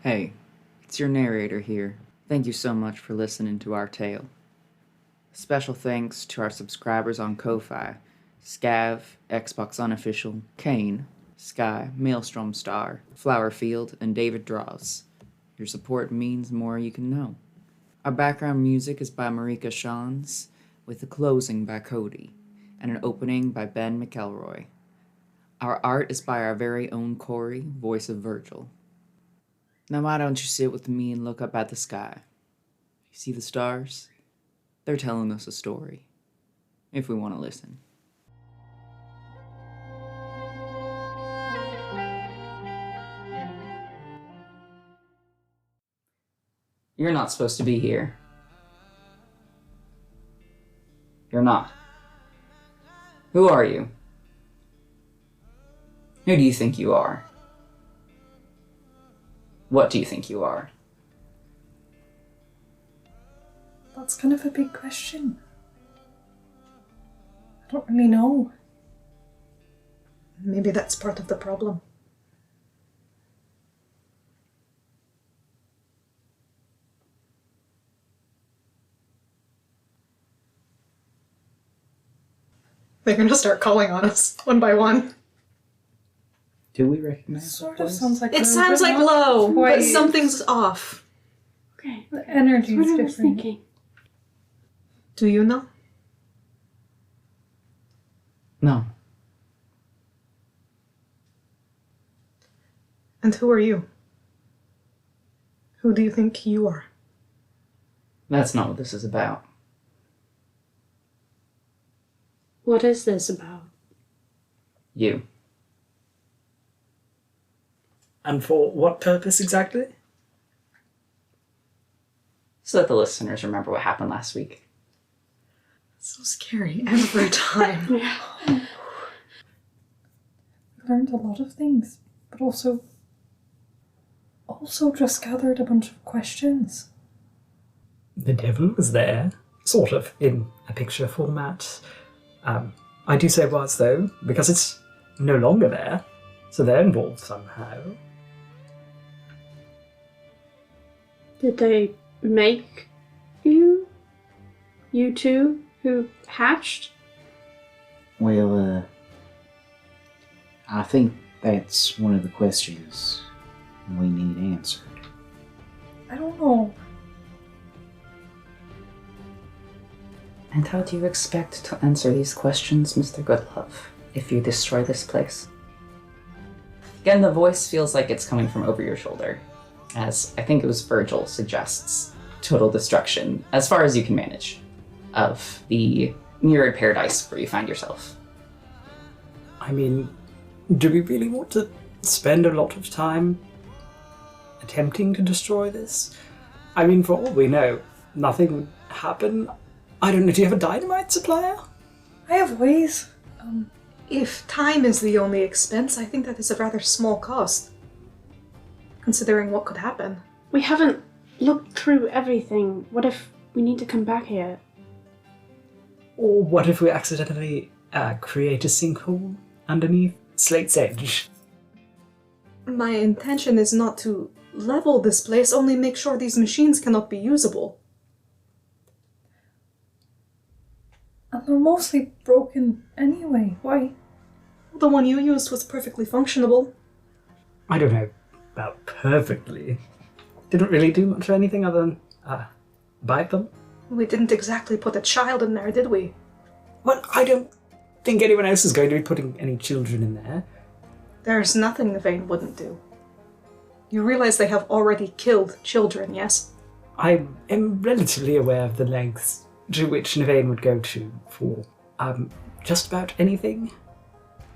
Hey, it's your narrator here. Thank you so much for listening to our tale. Special thanks to our subscribers on Ko-Fi, Scav, Xbox Unofficial, Kane, Sky, Maelstrom Star, Flowerfield, and David Draws. Your support means more you can know. Our background music is by Marika Shans, with a closing by Cody, and an opening by Ben McElroy. Our art is by our very own Corey, voice of Virgil. Now why don't you sit with me and look up at the sky? You see the stars? They're telling us a story, if we want to listen. You're not supposed to be here. You're not. Who are you? Who do you think you are? What do you think you are? That's kind of a big question. I don't really know. Maybe that's part of the problem. They're gonna start calling on us, one by one. Do we recognize Sort the of voice? sounds like It sounds like low, but something's off. Okay, the energy that's is what I was different. thinking. Do you know? No. And who are you? Who do you think you are? That's not what this is about. What is this about? You. And for what purpose exactly? So that the listeners remember what happened last week. So scary every time. Yeah. We learned a lot of things, but also just gathered a bunch of questions. The devil was there, sort of, in a picture format. I do say was, though, because it's no longer there, so they're involved somehow. Did they make you? You two who hatched? Well, I think that's one of the questions we need answered. I don't know. And how do you expect to answer these questions, Mr. Goodlove, if you destroy this place? Again, the voice feels like it's coming from over your shoulder, as I think it was Virgil suggests total destruction, as far as you can manage, of the mirrored paradise where you find yourself. I mean, do we really want to spend a lot of time attempting to destroy this? I mean, for all we know, nothing would happen. I don't know, do you have a dynamite supplier? I have ways. If time is the only expense, I think that is a rather small cost, considering what could happen. We haven't looked through everything. What if we need to come back here? Or what if we accidentally create a sinkhole underneath Slate's Edge? My intention is not to level this place, only make sure these machines cannot be usable. And they're mostly broken anyway. Why? The one you used was perfectly functionable. I don't know about perfectly. Didn't really do much of anything other than bite them. We didn't exactly put a child in there, did we? Well, I don't think anyone else is going to be putting any children in there. There's nothing the Vane wouldn't do. You realize they have already killed children, yes? I am relatively aware of the lengths to which Nivane would go to for just about anything.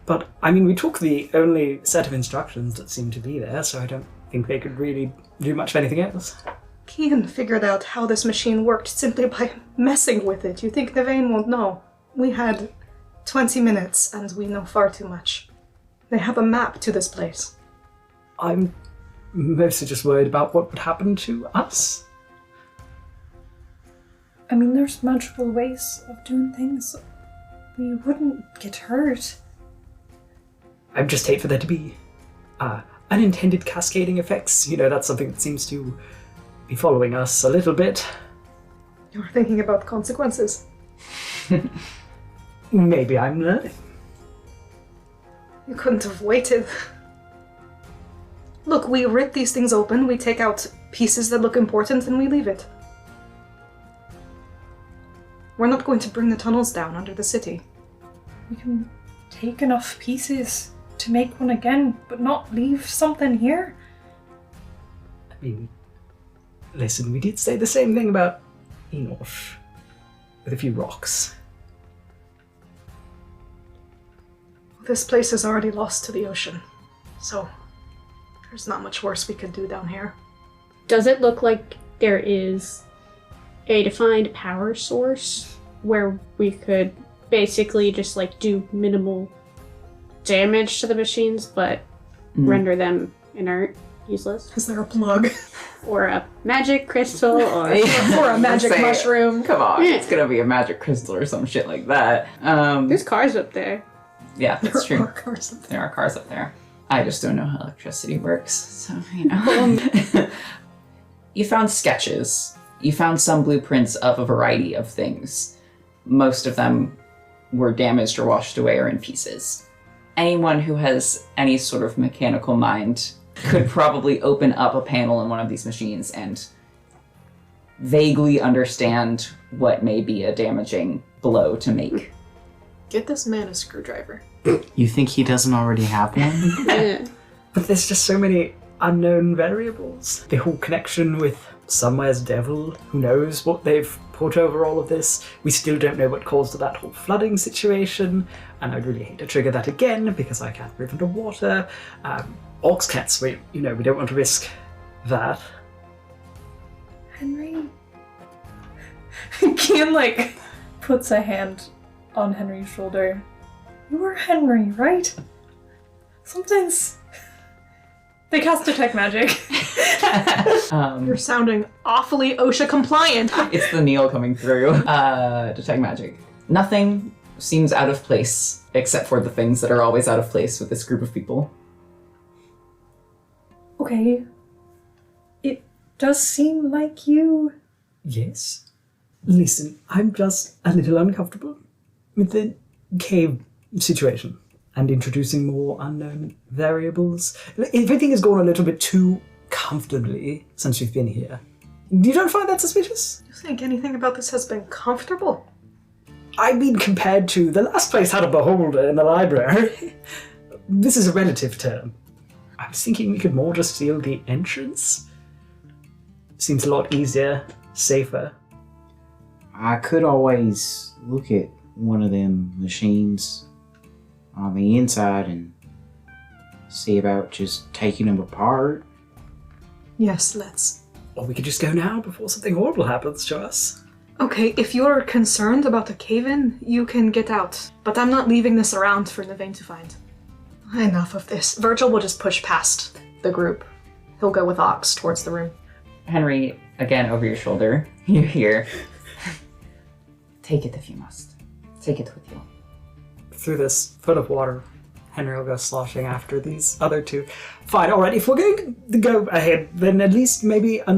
But, I mean, we took the only set of instructions that seemed to be there, so I don't think they could really do much of anything else. Kian figured out how this machine worked simply by messing with it. You think Nivane won't know? We had 20 minutes, and we know far too much. They have a map to this place. I'm mostly just worried about what would happen to us. I mean, there's magical ways of doing things. We wouldn't get hurt. I just hate for there to be unintended cascading effects. You know, that's something that seems to be following us a little bit. You're thinking about consequences. Maybe I'm learning. You couldn't have waited. Look, we rip these things open, we take out pieces that look important, and we leave it. We're not going to bring the tunnels down under the city. We can take enough pieces to make one again, but not leave something here. I mean, listen, we did say the same thing about Enosh, with a few rocks. This place is already lost to the ocean, so there's not much worse we could do down here. Does it look like there is a defined power source where we could basically just like do minimal damage to the machines but render them inert, useless? Is there a plug? Or a magic crystal or Or a magic Say it. mushroom? Come on, Yeah. it's gonna be a magic crystal or some shit like that. there's cars up there. Yeah, that's There true. are cars up there. There are cars up there. I just don't know how electricity works, so, you know. You found sketches. You found some blueprints of a variety of things. Most of them were damaged or washed away or in pieces. Anyone who has any sort of mechanical mind could probably open up a panel in one of these machines and vaguely understand what may be a damaging blow to make. Get this man a screwdriver. You think he doesn't already have one? Yeah. But there's just so many unknown variables. The whole connection with Somewhere's devil, who knows what they've put over all of this. We still don't know what caused that whole flooding situation, and I'd really hate to trigger that again because I can't breathe underwater. Ox cats, we don't want to risk that. Henry? Kian, like, puts a hand on Henry's shoulder. You were Henry, right? Sometimes they cast detect magic. You're sounding awfully OSHA compliant. It's the Neil coming through. Detect magic. Nothing seems out of place, except for the things that are always out of place with this group of people. Okay. It does seem like you... Yes. Listen, I'm just a little uncomfortable with the cave situation and introducing more unknown variables. Everything has gone a little bit too comfortably since we've been here. You don't find that suspicious? You think anything about this has been comfortable? I mean, compared to the last place had a beholder in the library. This is a relative term. I was thinking we could more just seal the entrance. Seems a lot easier, safer. I could always look at one of them machines on the inside and see about just taking them apart. Yes, let's. Or we could just go now before something horrible happens to us. Okay, if you're concerned about the cave-in, you can get out. But I'm not leaving this around for Navain to find. Enough of this. Virgil will just push past the group. He'll go with Ox towards the room. Henry, again over your shoulder, you hear, take it if you must. Take it with you. Through this foot of water, Henry will go sloshing after these other two. Fine, alright, if we're going to go ahead, then at least maybe a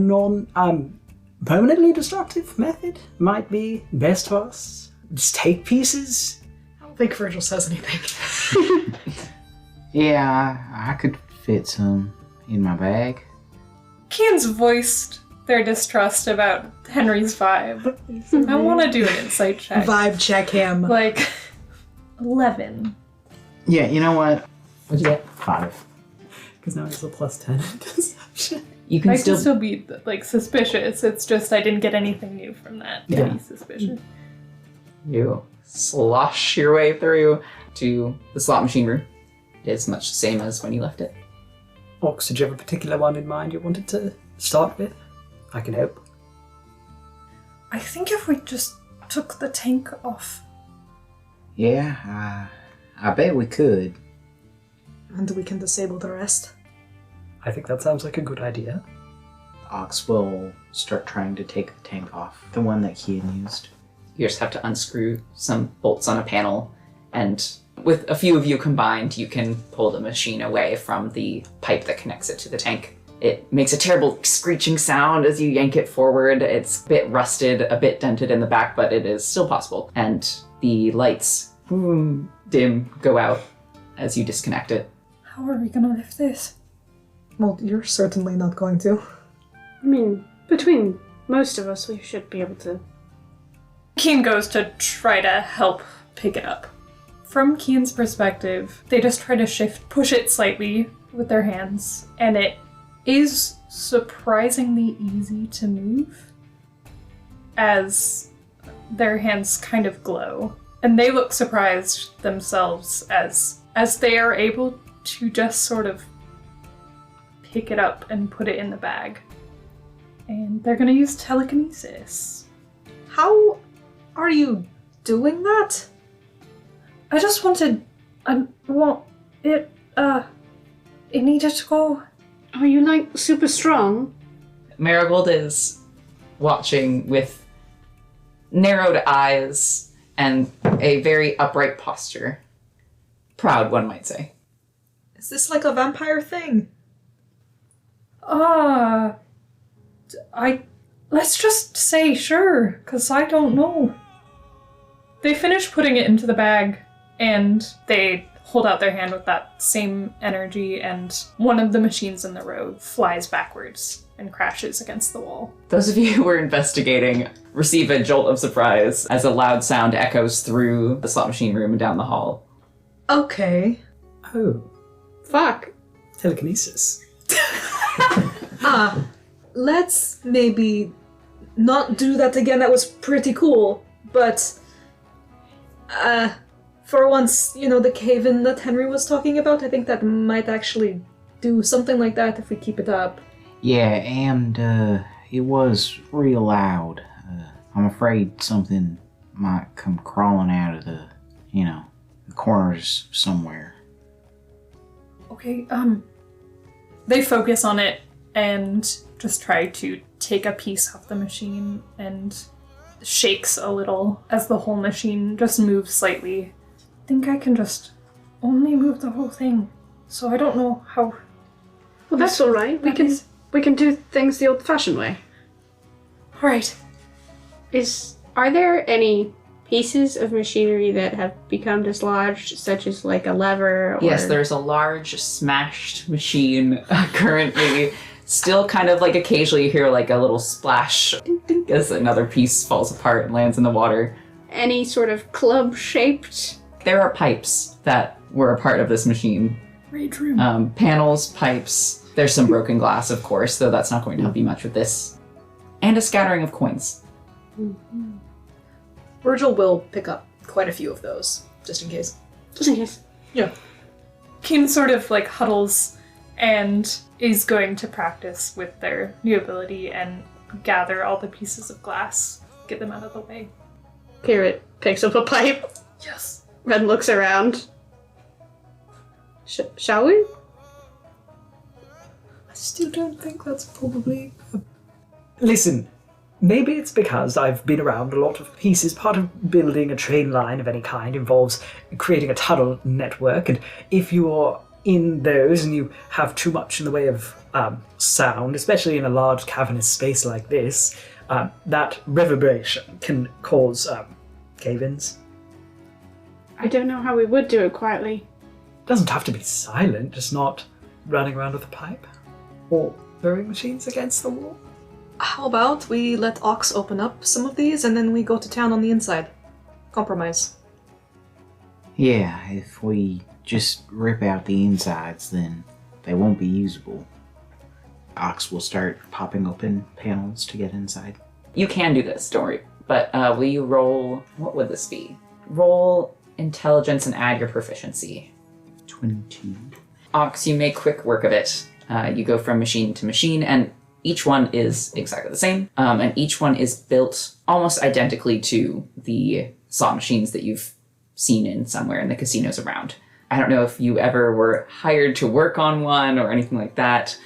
permanently destructive method might be best for us. Just take pieces. I don't think Virgil says anything. Yeah, I could fit some in my bag. Kian's voiced their distrust about Henry's vibe. I want to do an insight check. Vibe check him. Like, 11. Yeah, you know what? What'd you get? 5. Because now it's a +10 in deception. You can I still... can still be, like, suspicious. It's just I didn't get anything new from that to Yeah. be suspicious. You slosh your way through to the slot machine room. It's much the same as when you left it. Ox, did you have a particular one in mind you wanted to start with? I can help. I think if we just took the tank off. Yeah, I bet we could. And we can disable the rest. I think that sounds like a good idea. Ox will start trying to take the tank off. The one that Kian used. You just have to unscrew some bolts on a panel and With a few of you combined, you can pull the machine away from the pipe that connects it to the tank. It makes a terrible screeching sound as you yank it forward. It's a bit rusted, a bit dented in the back, but it is still possible. And the lights dim, go out as you disconnect it. How are we gonna lift this? Well, you're certainly not going to. I mean, between most of us, we should be able to. Keen goes to try to help pick it up. From Keen's perspective, they just try to push it slightly with their hands, and it is surprisingly easy to move as their hands kind of glow. And they look surprised themselves as they are able to just sort of pick it up and put it in the bag. And they're gonna use telekinesis. How are you doing that? I just wanted... it needed to go. Are you like super strong? Marigold is watching with narrowed eyes and a very upright posture. Proud, one might say. Is this like a vampire thing? Let's just say sure, because I don't know. They finish putting it into the bag, and they hold out their hand with that same energy, and one of the machines in the row flies backwards and crashes against the wall. Those of you who were investigating receive a jolt of surprise as a loud sound echoes through the slot machine room and down the hall. Okay. Oh, Fuck. telekinesis. Let's maybe not do that again. That was pretty cool, but for once, the cave-in that Henry was talking about, I think that might actually do something like that if we keep it up. Yeah, and it was real loud. I'm afraid something might come crawling out of the corners somewhere. Okay, they focus on it and just try to take a piece off the machine, and shakes a little as the whole machine just moves slightly. I think I can just only move the whole thing, so I don't know how. Well, that's all right. We can do things the old-fashioned way. All right. Are there any pieces of machinery that have become dislodged, such as like a lever? Or... Yes, there's a large smashed machine currently. Still kind of like occasionally you hear like a little splash ding, ding, as another piece falls apart and lands in the water. Any sort of club-shaped? There are pipes that were a part of this machine. Rage room. Panels, pipes. There's some broken glass, of course, though that's not going to help you much with this. And a scattering of coins. Mm-hmm. Virgil will pick up quite a few of those, just in case. Just in case. Yeah. Keen sort of like huddles and is going to practice with their new ability and gather all the pieces of glass, get them out of the way. Pirate picks up a pipe. Yes. Red looks around. Shall we? I still don't think that's probably... Listen, maybe it's because I've been around a lot of pieces. Part of building a train line of any kind involves creating a tunnel network, and if you're in those and you have too much in the way of sound, especially in a large cavernous space like this, that reverberation can cause cave-ins. I don't know how we would do it quietly. Doesn't have to be silent, just not running around with a pipe or throwing machines against the wall. How about we let Ox open up some of these and then we go to town on the inside? Compromise. Yeah, if we just rip out the insides, then they won't be usable. Ox will start popping open panels to get inside. You can do this, don't worry. But will you roll... What would this be? Roll intelligence and add your proficiency. 22. Ox, you make quick work of it. You go from machine to machine, and each one is exactly the same. And each one is built almost identically to the slot machines that you've seen in somewhere in the casinos around. I don't know if you ever were hired to work on one or anything like that.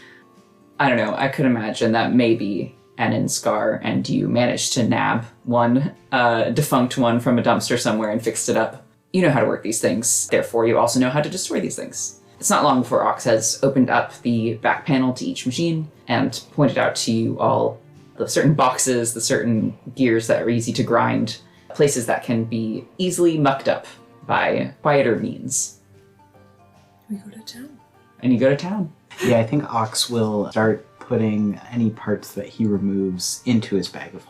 I don't know. I could imagine that maybe an Scar and you managed to nab one defunct one from a dumpster somewhere and fixed it up. You know how to work these things, therefore you also know how to destroy these things. It's not long before Ox has opened up the back panel to each machine and pointed out to you all the certain boxes, the certain gears that are easy to grind, places that can be easily mucked up by quieter means. We go to town. And you go to town. Yeah, I think Ox will start putting any parts that he removes into his bag of.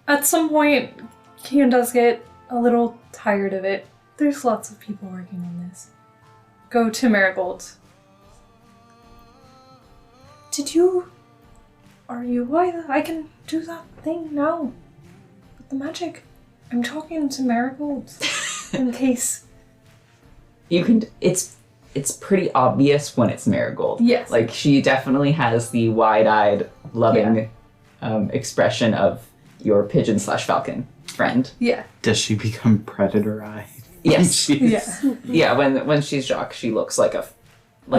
At some point, Kian does get a little tired of it. There's lots of people working on this. Go to Marigold. Are you why? I can do that thing now. With the magic. I'm talking to Marigold. In case. You can, it's pretty obvious when it's Marigold. Yes. Like, she definitely has the wide-eyed, loving expression of your pigeon/falcon friend. Yeah. Does she become predator-eyed? Yes. Yeah. Yeah, when she's Jacques, she looks like a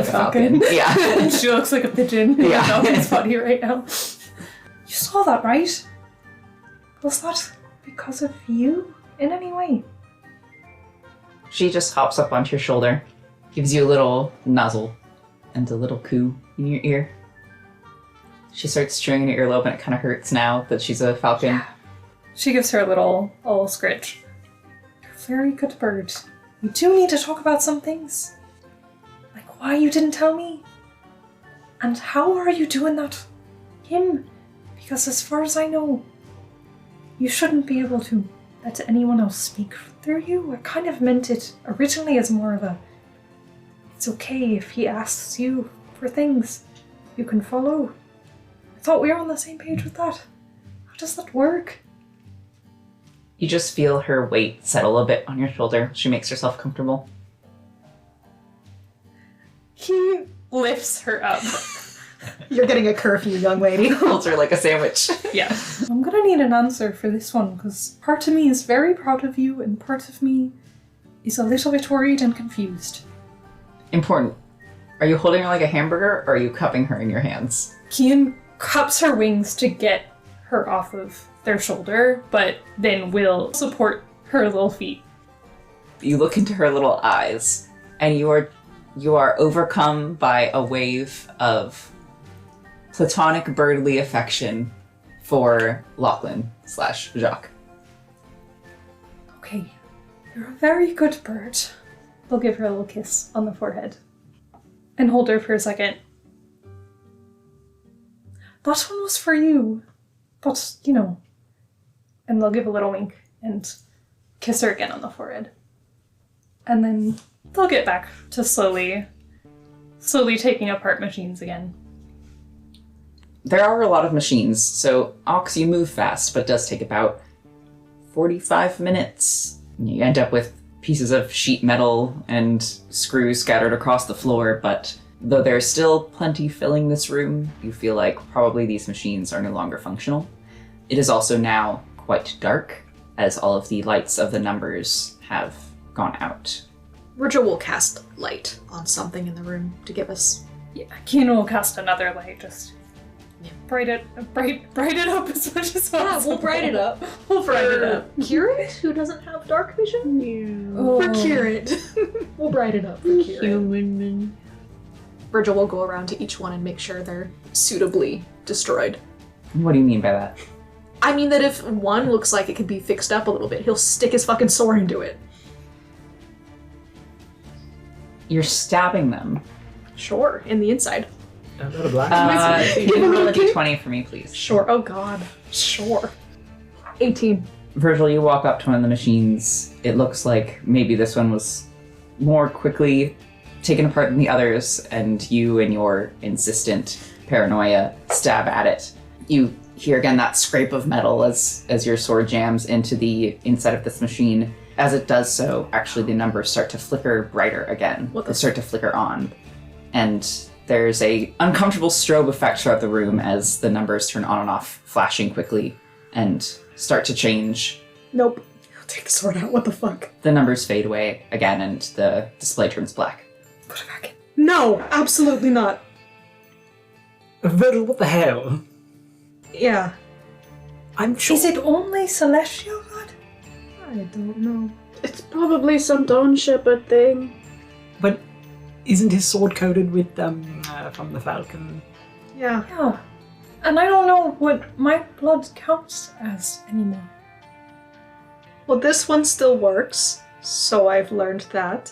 falcon. Yeah. She looks like a pigeon in a falcon's body right now. You saw that, right? Was that because of you in any way? She just hops up onto your shoulder, gives you a little nuzzle and a little coo in your ear. She starts chewing your earlobe, and it kind of hurts now that she's a falcon. Yeah. She gives her a little scritch. You're a very good bird. We do need to talk about some things. Like why you didn't tell me. And how are you doing that? Him. Because as far as I know, you shouldn't be able to let anyone else speak through you. I kind of meant it originally as more of a, it's okay if he asks you for things you can follow. I thought we were on the same page with that. How does that work? You just feel her weight settle a bit on your shoulder. She makes herself comfortable. He lifts her up. You're getting a curfew, young lady. Holds her like a sandwich. Yeah. I'm gonna need an answer for this one, because part of me is very proud of you, and part of me is a little bit worried and confused. Important. Are you holding her like a hamburger, or are you cupping her in your hands? Kian cups her wings to get her off of their shoulder, but then will support her little feet. You look into her little eyes, and you are overcome by a wave of platonic birdly affection for Lachlan/Jacques. Okay, you're a very good bird. They'll give her a little kiss on the forehead and hold her for a second. That one was for you, but you know. And they'll give a little wink and kiss her again on the forehead. And then they'll get back to slowly taking apart machines again. There are a lot of machines, so Ox, you move fast, but it does take about 45 minutes. You end up with pieces of sheet metal and screws scattered across the floor, but though there's still plenty filling this room, you feel like probably these machines are no longer functional. It is also now quite dark, as all of the lights of the numbers have gone out. Virgil will cast light on something in the room to give us. Yeah, Keen will cast another light, just bright it up as much as possible. Yeah, we'll bright it up. We'll bright it up. Kieran, who doesn't have dark vision? Yeah. Oh. For Kieran. We'll bright it up for Kieran. Human. Virgil will go around to each one and make sure they're suitably destroyed. What do you mean by that? I mean that if one looks like it could be fixed up a little bit, he'll stick his fucking sword into it. You're stabbing them. Sure, in the inside. A lot of black. You can roll a d20 for me, please. Sure, oh god. Sure. 18. Virgil, you walk up to one of the machines. It looks like maybe this one was more quickly taken apart than the others, and you and your insistent paranoia stab at it. You hear again that scrape of metal as your sword jams into the inside of this machine. As it does so, actually the numbers start to flicker brighter again. They start to flicker on. And there's a uncomfortable strobe effect throughout the room as the numbers turn on and off, flashing quickly, and start to change. Nope. I'll take the sword out, what the fuck? The numbers fade away again, and the display turns black. Put it back in. No, absolutely not. Virgil, what the hell? Yeah. I'm sure. Is it only celestial blood? I don't know. It's probably some Dawn Shepherd thing. But isn't his sword coated with from the falcon? Yeah. Yeah. And I don't know what my blood counts as anymore. Well, this one still works, so I've learned that.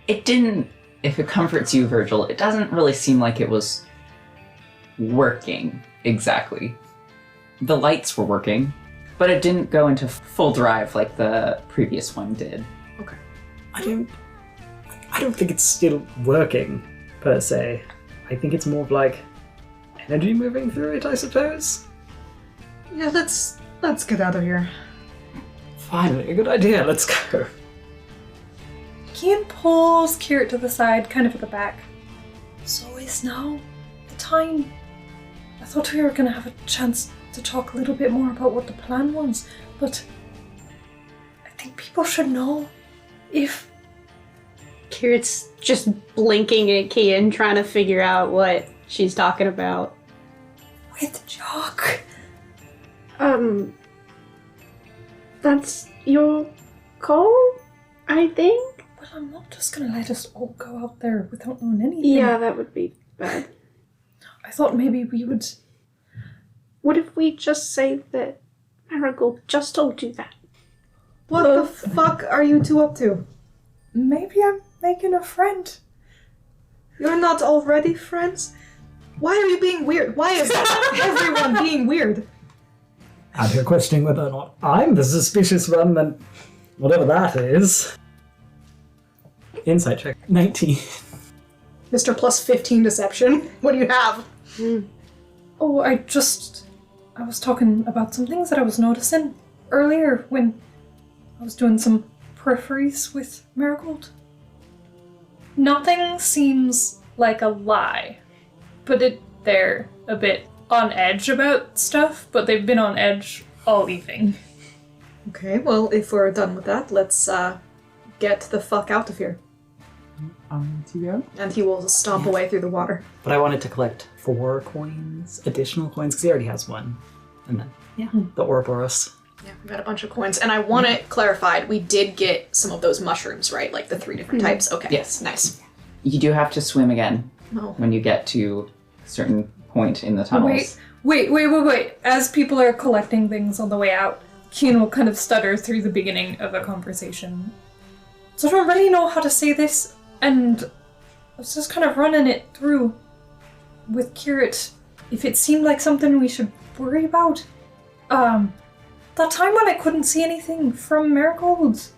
It didn't, if it comforts you, Virgil, it doesn't really seem like it was working exactly. The lights were working, but it didn't go into full drive like the previous one did. Okay. I don't think it's still working, per se. I think it's more of like energy moving through it, I suppose. Yeah, let's get out of here. Finally, a good idea, let's go. Kian pulls Kirit to the side, kind of at the back. So is now the time. I thought we were going to have a chance to talk a little bit more about what the plan was, but I think people should know if... Kirit's just blinking at Kian, trying to figure out what she's talking about. With Jock. That's your call, I think? Well, I'm not just going to let us all go out there without knowing anything. Yeah, that would be bad. I thought maybe we would... What if we just say that Marigold just told you that? What the fuck are you two up to? Maybe I'm making a friend. You're not already friends? Why are you being weird? Why is everyone being weird? And you're questioning whether or not I'm the suspicious one, then whatever that is. Insight check. 19. Mr. Plus 15 deception. What do you have? Oh, I was talking about some things that I was noticing earlier when I was doing some peripheries with Marigold. Nothing seems like a lie, but they're a bit on edge about stuff, but they've been on edge all evening. Okay, well, if we're done with that, let's get the fuck out of here. To go? And he will stomp away through the water. But I wanted to collect 4 coins, additional coins, because he already has one. And then, the Ouroboros. Yeah, we got a bunch of coins. And I want it clarified, we did get some of those mushrooms, right? Like the 3 different types? Okay. Yes. Nice. You do have to swim again No. when you get to a certain point in the tunnels. Wait. As people are collecting things on the way out, Keen will kind of stutter through the beginning of a conversation. So I don't really know how to say this, and I was just kind of running it through with Kirit. If it seemed like something we should worry about. That time when I couldn't see anything from Marigold.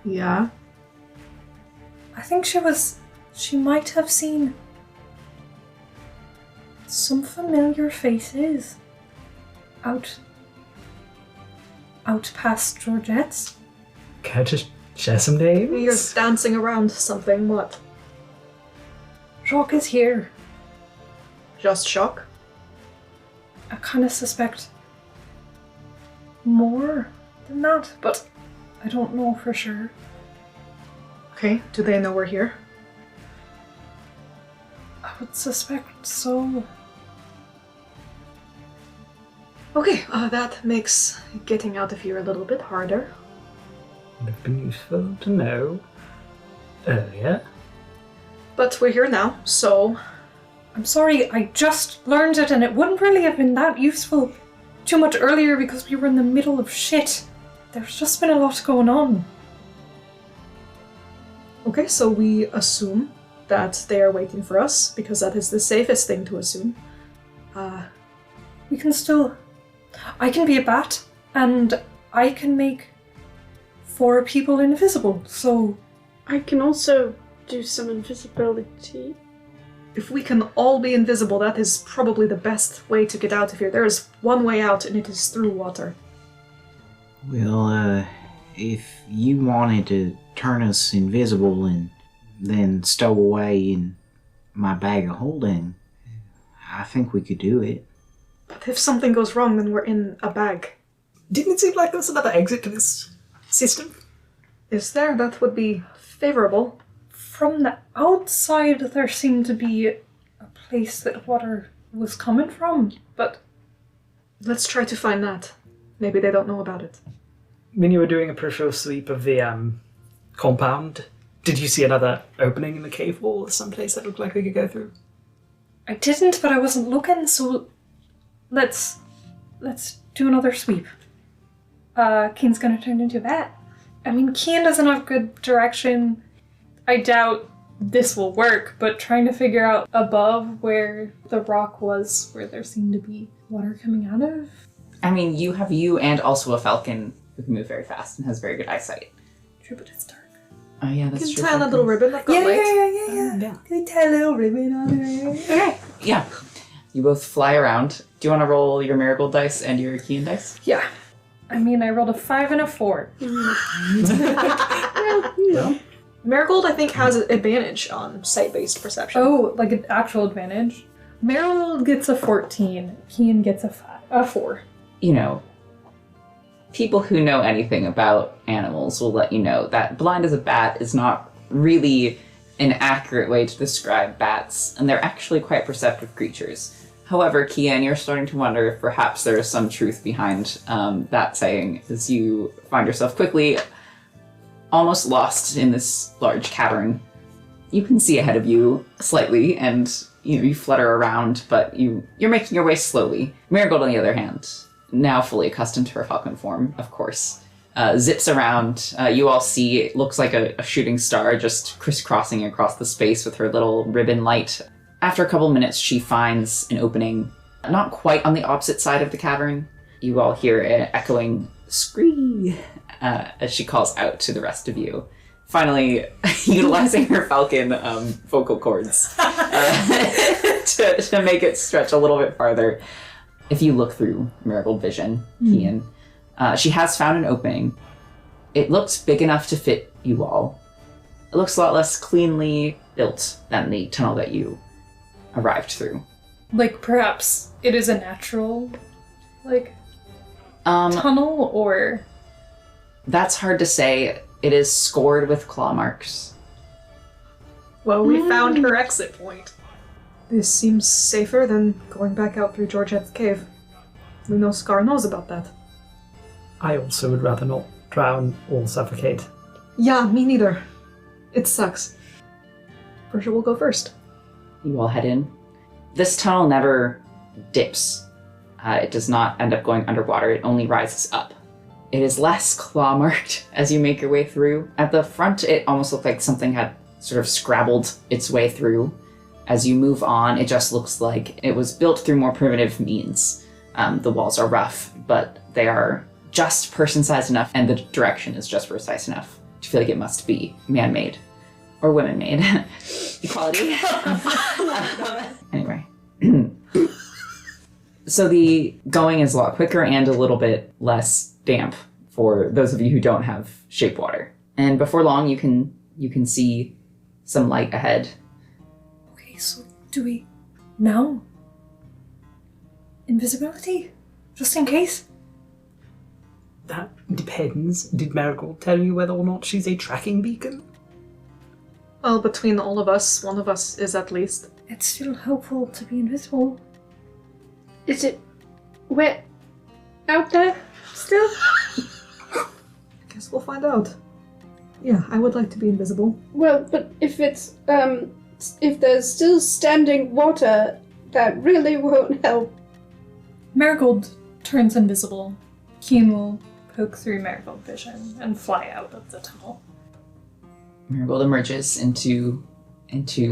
Yeah. I think she might have seen some familiar faces out past Georgette's. Can I just share some names? You're dancing around something, what? Jacques is here. Just shock? I kind of suspect more than that, but I don't know for sure. Okay, do they know we're here? I would suspect so. Okay, that makes getting out of here a little bit harder. Would have been useful to know earlier. But we're here now, so... I'm sorry, I just learned it and it wouldn't really have been that useful too much earlier because we were in the middle of shit. There's just been a lot going on. Okay, so we assume that they are waiting for us, because that is the safest thing to assume. We can still... I can be a bat, and I can make 4 people invisible, so... I can also do some invisibility. If we can all be invisible, that is probably the best way to get out of here. There is one way out, and it is through water. Well, if you wanted to turn us invisible and then stow away in my bag of holding, I think we could do it. But if something goes wrong, then we're in a bag. Didn't it seem like there was another exit to this system? Is there? That would be favorable. From the outside, there seemed to be a place that water was coming from, but... Let's try to find that. Maybe they don't know about it. When you were doing a peripheral sweep of the compound, did you see another opening in the cave wall or someplace that looked like we could go through? I didn't, but I wasn't looking, so let's do another sweep. Keen's gonna turn into a bat. I mean, Keen doesn't have good direction. I doubt this will work, but trying to figure out above where the rock was, where there seemed to be water coming out of. I mean, you have you and also a falcon who can move very fast and has very good eyesight. True, but it's dark. Oh yeah, that's You can true. tie on that little ribbon that got Yeah. Yeah. Can we tie a little ribbon on it? Okay. Yeah. You both fly around. Do you want to roll your marigold dice and your Keen dice? Yeah. I mean, I rolled a 5 and a 4. Marigold, I think, has an advantage on sight-based perception. Oh, like an actual advantage. Meryl gets a 14. Keen gets a 4. You know, people who know anything about animals will let you know that blind as a bat is not really an accurate way to describe bats, and they're actually quite perceptive creatures. However, Kian, you're starting to wonder if perhaps there is some truth behind that saying, as you find yourself quickly almost lost in this large cavern. You can see ahead of you slightly, and you flutter around, but you're making your way slowly. Marigold, on the other hand, now fully accustomed to her falcon form, of course, zips around. You all see it looks like a shooting star just crisscrossing across the space with her little ribbon light. After a couple minutes, she finds an opening, not quite on the opposite side of the cavern. You all hear an echoing scream as she calls out to the rest of you. Finally, utilizing her falcon vocal cords to make it stretch a little bit farther. If you look through Marigold Vision, Kian, she has found an opening. It looks big enough to fit you all. It looks a lot less cleanly built than the tunnel that you arrived through. Like, perhaps it is a natural, tunnel, or... That's hard to say. It is scored with claw marks. Well, we found her exit point. This seems safer than going back out through Georgette's cave. We know Scar knows about that. I also would rather not drown or suffocate. Yeah, me neither. It sucks. Persia will go first. You all head in. This tunnel never dips. It does not end up going underwater. It only rises up. It is less claw-marked as you make your way through. At the front, it almost looked like something had sort of scrabbled its way through. As you move on, it just looks like it was built through more primitive means. The walls are rough, but they are just person-sized enough, and the direction is just precise enough to feel like it must be man-made. Or women-made. Equality. Anyway. So the going is a lot quicker and a little bit less damp for those of you who don't have shape water. And before long, you can see some light ahead. Okay, so do we... now? Invisibility? Just in case? That depends. Did Marigold tell you whether or not she's a tracking beacon? Well, between all of us, one of us is at least. It's still helpful to be invisible. Is it wet out there still? I guess we'll find out. Yeah, I would like to be invisible. Well, but if it's, if there's still standing water, that really won't help. Marigold turns invisible. Keen will poke through Marigold Vision and fly out of the tunnel. Marigold emerges into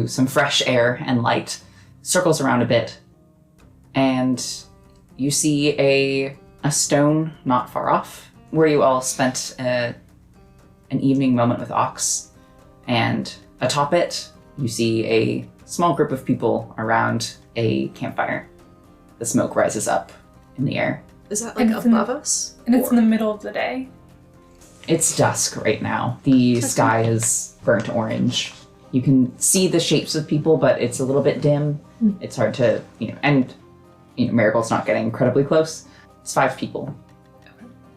some fresh air and light, circles around a bit, and you see a stone not far off, where you all spent an evening moment with Ox, and atop it, you see a small group of people around a campfire. The smoke rises up in the air. Is that And like it's above us? And it's Or- in the middle of the day. It's dusk right now. The sky is burnt orange. You can see the shapes of people, but it's a little bit dim. It's hard to, and Marigold's not getting incredibly close. It's 5 people.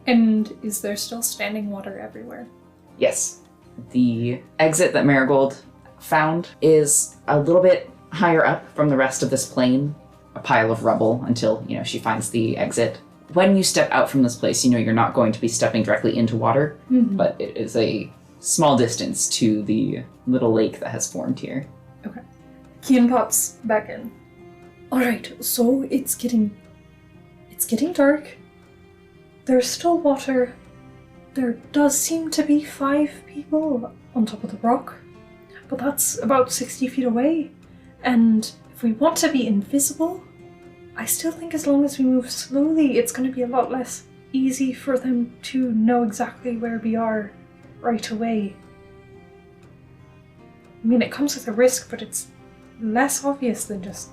And is there still standing water everywhere? Yes. The exit that Marigold found is a little bit higher up from the rest of this plain, a pile of rubble until, she finds the exit when you step out from this place, you know you're not going to be stepping directly into water, but it is a small distance to the little lake that has formed here. Okay. Kian pops back in. Alright, so it's getting dark. There's still water. There does seem to be 5 people on top of the rock, but that's about 60 feet away. And if we want to be invisible, I still think as long as we move slowly, it's going to be a lot less easy for them to know exactly where we are right away. I mean, it comes with a risk, but it's less obvious than just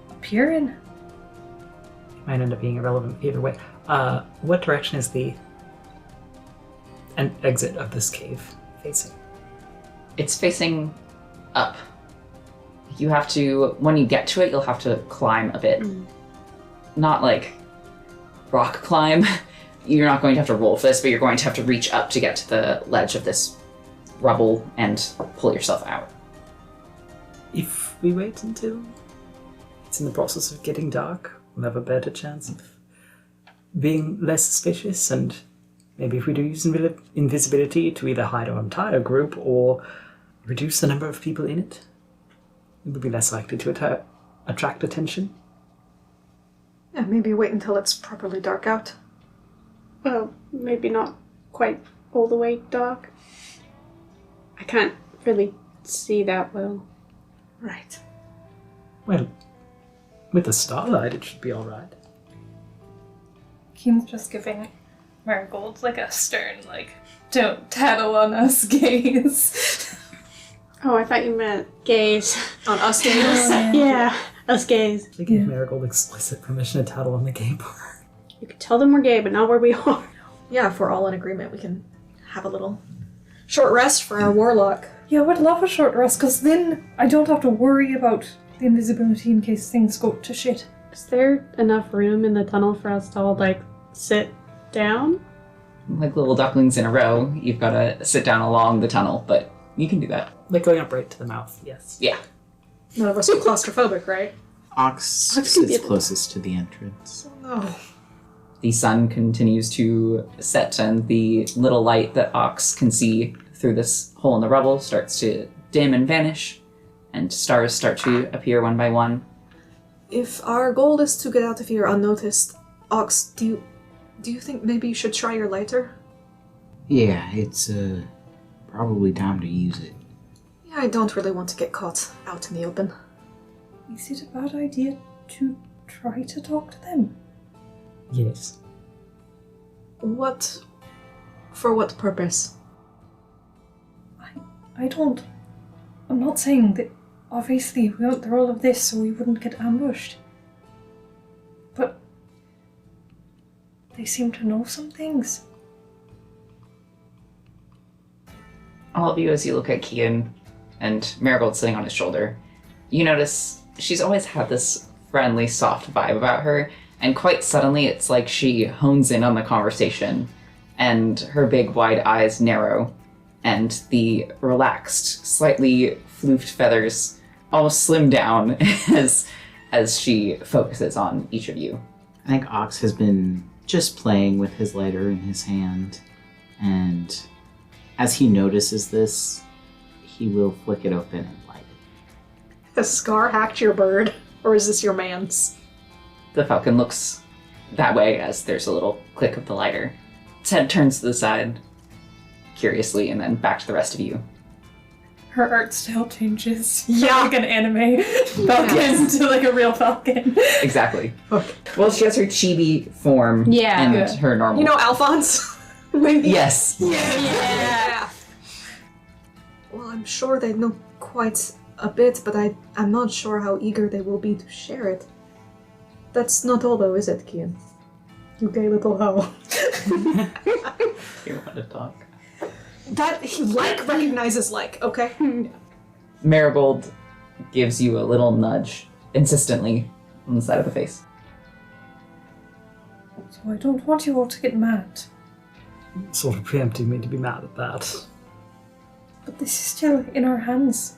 appearing. Might end up being irrelevant either way. What direction is the exit of this cave facing? It's facing up. You have to, when you get to it, you'll have to climb a bit. Not like rock climb. You're not going to have to roll for this, but you're going to have to reach up to get to the ledge of this rubble and pull yourself out. If we wait until it's in the process of getting dark, we'll have a better chance of being less suspicious, and maybe if we do use invisibility to either hide our entire group or reduce the number of people in it, it would be less likely to attract attention. Yeah, maybe wait until it's properly dark out. Well, maybe not quite all the way dark. I can't really see that well. Right. Well, with the starlight, it should be all right. Kian's just giving Marigold like a stern, like, don't tattle on us gaze. Oh, I thought you meant gays. On us gays? Yeah, us gays. They gave Marigold explicit permission to tattle on the gay part. You could tell them we're gay, but not where we are. Yeah, if we're all in agreement, we can have a little short rest for our warlock. Yeah, I would love a short rest, because then I don't have to worry about the invisibility in case things go to shit. Is there enough room in the tunnel for us to all, like, sit down? Like little ducklings in a row, you've got to sit down along the tunnel, but you can do that. Like going up right to the mouth, yes. Yeah. None of us are claustrophobic, right? Ox Ox can be sits at the closest to the entrance. No. The sun continues to set, and the little light that Ox can see through this hole in the rubble starts to dim and vanish, and stars start to appear one by one. If our goal is to get out of here unnoticed, Ox, do you think maybe you should try your lighter? Yeah, it's probably time to use it. Yeah, I don't really want to get caught out in the open. Is it a bad idea to try to talk to them? Yes. For what purpose? I'm not saying that obviously we went through all of this so we wouldn't get ambushed. But they seem to know some things. All of you, as you look at Kian and Marigold sitting on his shoulder, you notice she's always had this friendly, soft vibe about her, and quite suddenly it's like she hones in on the conversation, and her big wide eyes narrow, and the relaxed, slightly floofed feathers almost slim down as she focuses on each of you. I think Ox has been just playing with his lighter in his hand, and as he notices this, he will flick it open and light it. Has Scar hacked your bird? Or is this your man's? The falcon looks that way as there's a little click of the lighter. Its head turns to the side, curiously, and then back to the rest of you. Her art style changes. Yeah. From like an anime falcon to like a real falcon. Exactly. Well, she has her chibi form Yeah. and Yeah. her normal. You know Alphonse? Maybe. Yes. Yeah. Well, I'm sure they know quite a bit, but I'm not sure how eager they will be to share it. That's not all though, is it, Kian? You gay little hoe. You want to talk? That like recognizes like, okay? Marigold gives you a little nudge insistently on the side of the face. So I don't want you all to get mad. Sort of preempting me to be mad at that. But this is still in our hands.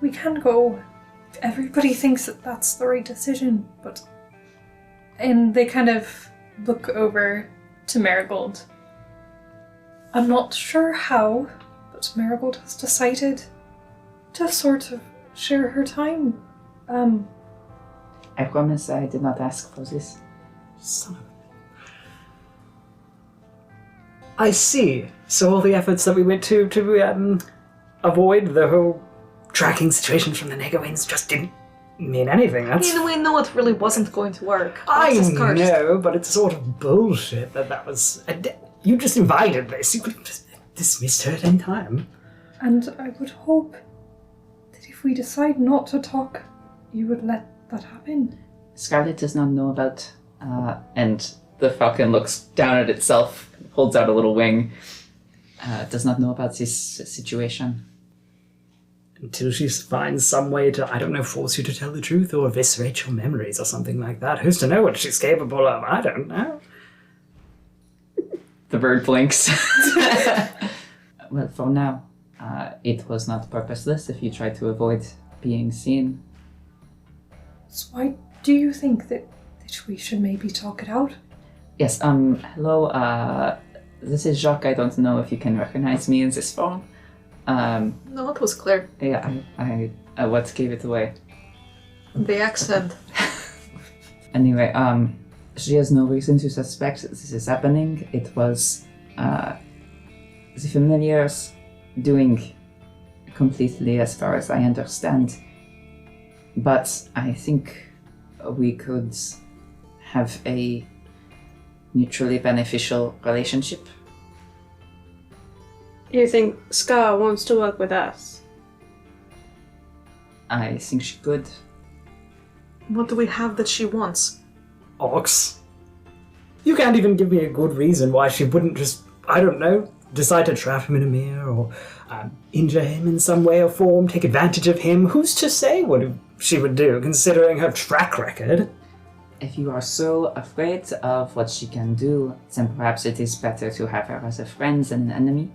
We can go. Everybody thinks that that's the right decision, but And they kind of look over to Marigold. I'm not sure how, but Marigold has decided to sort of share her time. I promise I did not ask for this. Son of I see. So all the efforts that we went to avoid the whole tracking situation from the Negawains just didn't mean anything. That's... We know it really wasn't going to work. I That's just cursed. know, but it's sort of bullshit that was... You just invited this. You could have just dismissed her at any time. And I would hope that if we decide not to talk, you would let that happen. Scarlet does not know about, and the falcon looks down at itself, holds out a little wing, does not know about this situation. Until she finds some way to, I don't know, force you to tell the truth or eviscerate your memories or something like that. Who's to know what she's capable of? I don't know. The bird blinks. Well, for now, it was not purposeless if you tried to avoid being seen. So why do you think that we should maybe talk it out? Yes, hello, this is Jacques. I don't know if you can recognize me in this phone. No, it was clear. Yeah, I what gave it away? The accent. Anyway, she has no reason to suspect this is happening. It was, the familiars doing completely as far as I understand. But I think we could have a mutually beneficial relationship. You think Scar wants to work with us? I think she could. What do we have that she wants? Ox. You can't even give me a good reason why she wouldn't just, I don't know, decide to trap him in a mirror or injure him in some way or form, take advantage of him. Who's to say what she would do, considering her track record? If you are so afraid of what she can do, then perhaps it is better to have her as a friend than an enemy.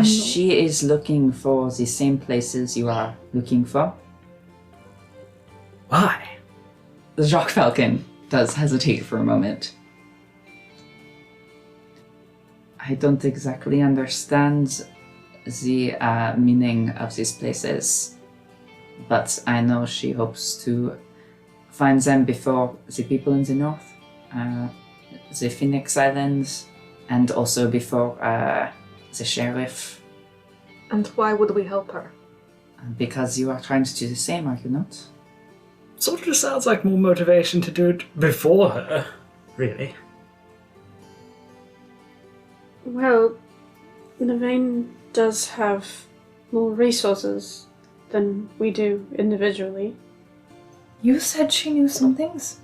She is looking for the same places you are looking for. Why? The Jacques Falcon does hesitate for a moment. I don't exactly understand the meaning of these places, but I know she hopes to find them before the people in the north, the Phoenix Islands, and also before the sheriff. And why would we help her? Because you are trying to do the same, are you not? Sort of just sounds like more motivation to do it before her, really. Well, Navain does have more resources than we do individually. You said she knew some things,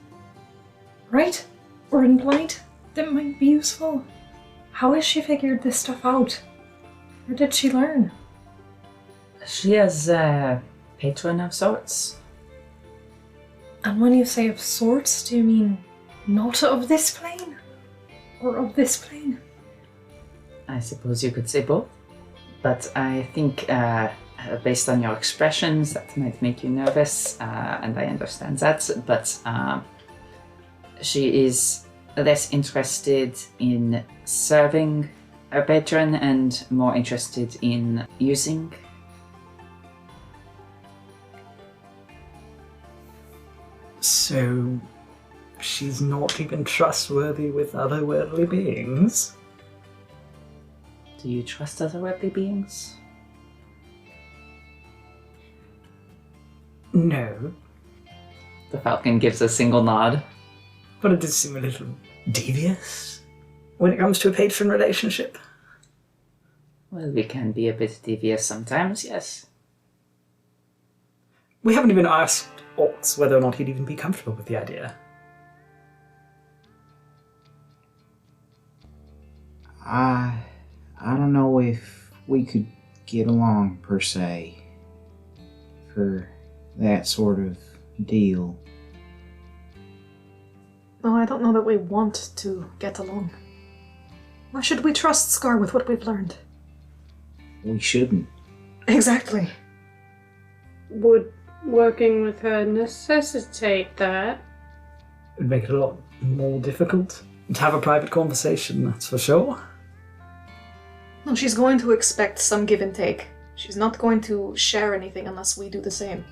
right? Or implied that might be useful. How has she figured this stuff out? Where did she learn? She is a patron of sorts. And when you say of sorts, do you mean not of this plane? Or of this plane? I suppose you could say both. But I think, based on your expressions, that might make you nervous, and I understand that, but she is less interested in serving her patron and more interested in using. So, she's not even trustworthy with otherworldly beings? Do you trust otherworldly beings? No, The Falcon gives a single nod. but it does seem a little devious when it comes to a patron relationship. Well, we can be a bit devious sometimes, yes. We haven't even asked Orcs whether or not he'd even be comfortable with the idea. I don't know if we could get along, per se, for that sort of deal. No, I don't know that we want to get along. Why should we trust Scar with what we've learned? We shouldn't. Exactly. Would working with her necessitate that? It would make it a lot more difficult to have a private conversation, that's for sure. No, she's going to expect some give and take. She's not going to share anything unless we do the same.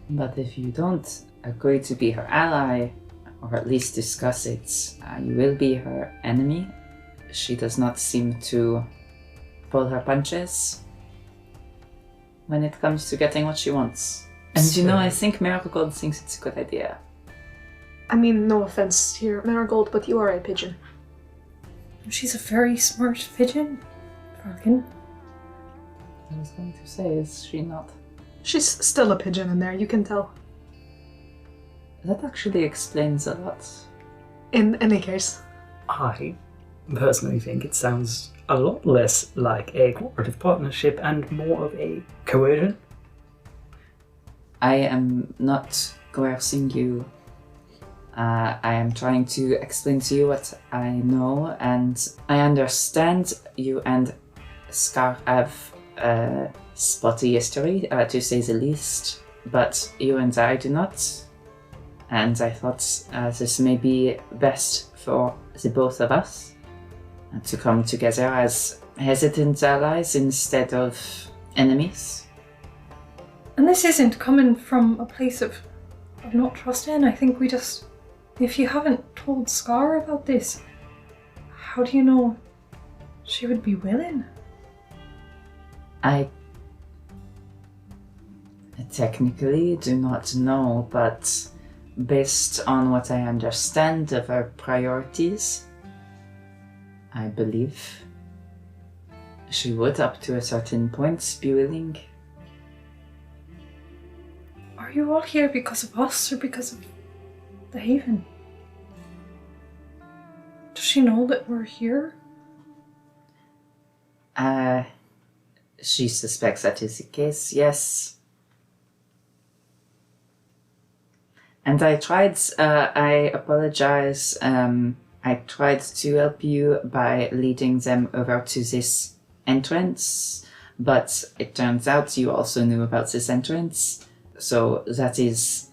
But if you don't agree to be her ally, or at least discuss it, you will be her enemy. She does not seem to pull her punches when it comes to getting what she wants. And you know, I think Marigold thinks it's a good idea. I mean, no offense here, Marigold, but you are a pigeon. She's a very smart pigeon, Falcon. I was going to say, is she not? She's still a pigeon in there, you can tell. That actually explains a lot. In any case. I personally think it sounds a lot less like a cooperative partnership and more of a coercion. I am not coercing you. I am trying to explain to you what I know, and I understand you and Scar have a spotty history, to say the least, but you and I do not. And I thought this may be best for the both of us to come together as hesitant allies instead of enemies. And this isn't coming from a place of not trusting. I think we just... If you haven't told Scar about this, how do you know she would be willing? I technically do not know, but based on what I understand of her priorities, I believe she would, up to a certain point, be willing. Are you all here because of us or because of the Haven? Does she know that we're here? She suspects that is the case, yes. And I tried, I apologize, I tried to help you by leading them over to this entrance, but it turns out you also knew about this entrance, so that is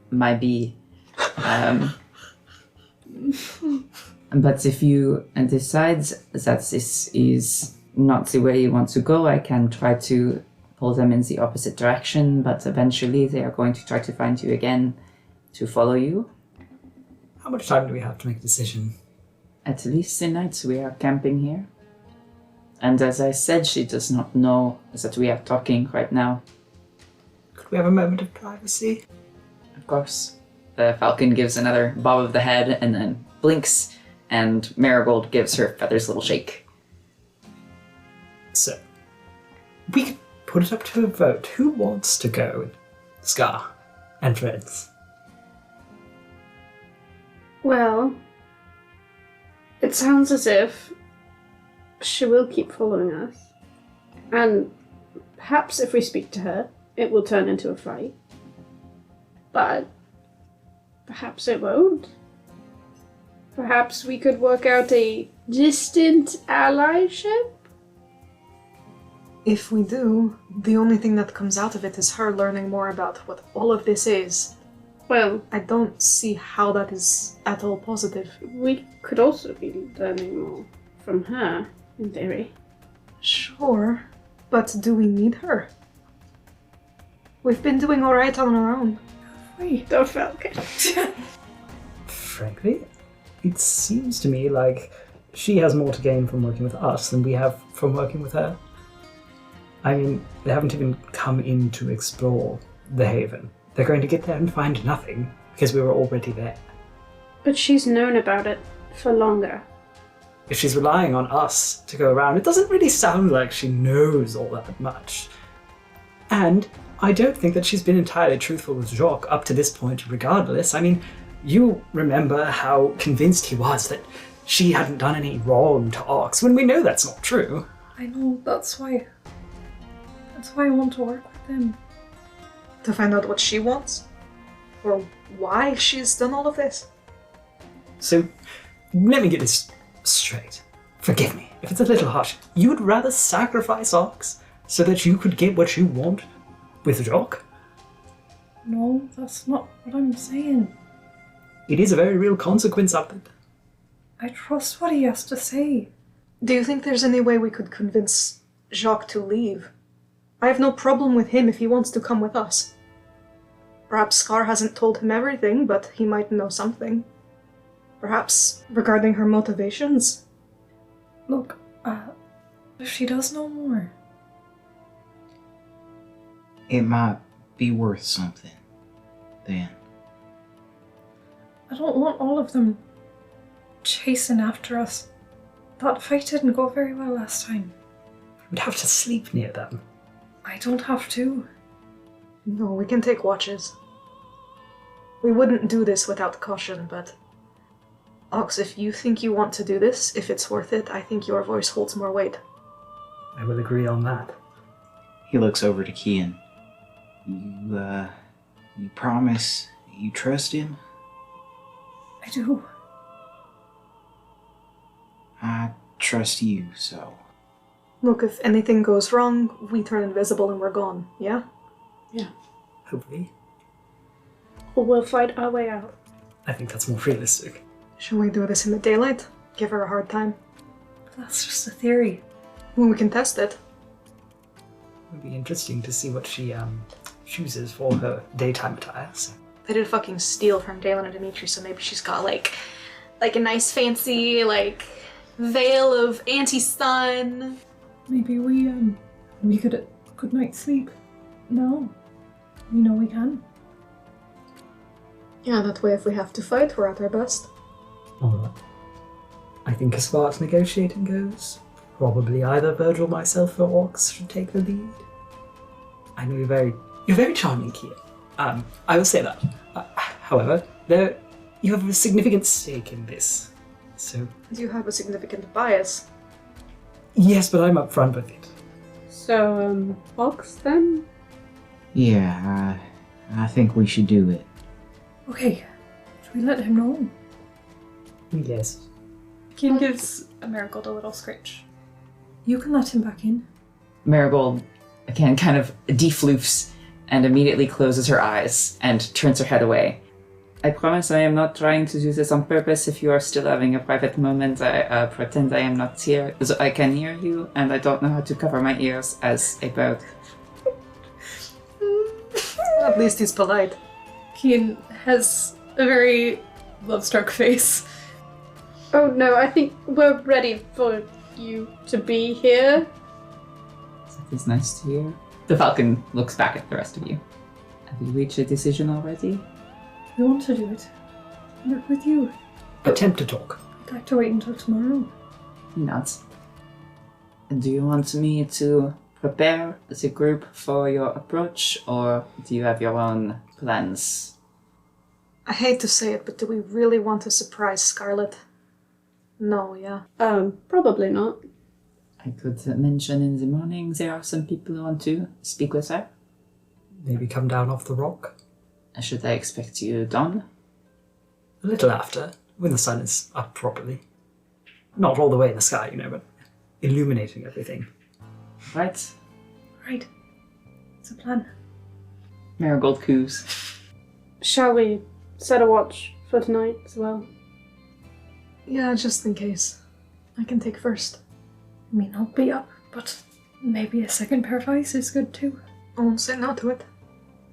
my B. But if you decide that this is not the way you want to go, I can try to pull them in the opposite direction, but eventually they are going to try to find you again to follow you. How much time do we have to make a decision? At least the night we are camping here. And as I said, she does not know that we are talking right now. Could we have a moment of privacy? Of course. The falcon gives another bob of the head and then blinks, and Marigold gives her feathers a little shake. So, we could put it up to a vote. Who wants to go with Scar and friends? Well, it sounds as if she will keep following us. And perhaps if we speak to her, it will turn into a fight. But perhaps it won't. Perhaps we could work out a distant allyship? If we do, the only thing that comes out of it is her learning more about what all of this is. Well, I don't see how that is at all positive. we could also be learning more from her, in theory. Sure, but do we need her? We've been doing alright on our own. Wait. The Falcon. Frankly, it seems to me like she has more to gain from working with us than we have from working with her. I mean, they haven't even come in to explore the Haven. They're going to get there and find nothing, because we were already there. But she's known about it for longer. If she's relying on us to go around, it doesn't really sound like she knows all that much. And I don't think that she's been entirely truthful with Jacques up to this point regardless. I mean, you remember how convinced he was that she hadn't done any wrong to Ox, when we know that's not true. I know, that's why I want to work with them. To find out what she wants? Or why she's done all of this? So, let me get this straight. Forgive me if it's a little harsh. You would rather sacrifice Ox so that you could get what you want with Jacques? No, that's not what I'm saying. It is a very real consequence of it. I trust what he has to say. Do you think there's any way we could convince Jacques to leave? I have no problem with him if he wants to come with us. Perhaps Scar hasn't told him everything, but he might know something. Perhaps regarding her motivations? Look, if she does know more. It might be worth something, then. I don't want all of them chasing after us. That fight didn't go very well last time. We'd have to sleep near them. I don't have to. No, we can take watches. We wouldn't do this without caution, but... Ox, if you think you want to do this, if it's worth it, I think your voice holds more weight. I will agree on that. He looks over to Kian. You promise you trust him? I do. I trust you, so... Look, if anything goes wrong, we turn invisible and we're gone, yeah? Hopefully. Or we'll fight our way out. I think that's more realistic. Shall we do this in the daylight? Give her a hard time? That's just a theory. Well, we can test it. It would be interesting to see what she chooses for her daytime attire. So. They did fucking steal from Dalen and Dimitri, so maybe she's got like a nice fancy, veil of anti-sun. Maybe we could get a good night's sleep. No. We know we can. Yeah, that way if we have to fight, we're at our best. Alright. I think as far as negotiating goes, probably either Virgil, myself, or Orcs should take the lead. I know you're very charming, Kia. I will say that. However, you have a significant stake in this. So... Do you have a significant bias? Yes, but I'm upfront with it. So, Ox then? Yeah, I think we should do it. Okay. Should we let him know? Yes. Keen gives Marigold a little scritch. You can let him back in. Marigold, again, kind of defloofs and immediately closes her eyes and turns her head away. I promise I am not trying to do this on purpose. If you are still having a private moment, I pretend I am not here, so I can hear you, and I don't know how to cover my ears as a bird. At least he's polite. Keen has a very love-struck face. Oh no, I think we're ready for you to be here. That is nice to hear. The Falcon looks back at the rest of you. Have you reached a decision already? We want to do it. Work with you. Attempt to talk. I'd like to wait until tomorrow. He nods. And do you want me to prepare the group for your approach, or do you have your own plans? I hate to say it, but do we really want to surprise Scarlet? No, yeah. Probably not. I could mention in the morning there are some people who want to speak with her. Maybe come down off the rock. Should I expect you dawn? A little after, when the sun is up properly. Not all the way in the sky, but illuminating everything. Right. Right. It's a plan. Marigold coos. Shall we set a watch for tonight as well? Yeah, just in case. I can take first. I mean, I'll be up, but maybe a second pair of eyes is good too. I won't say no to it.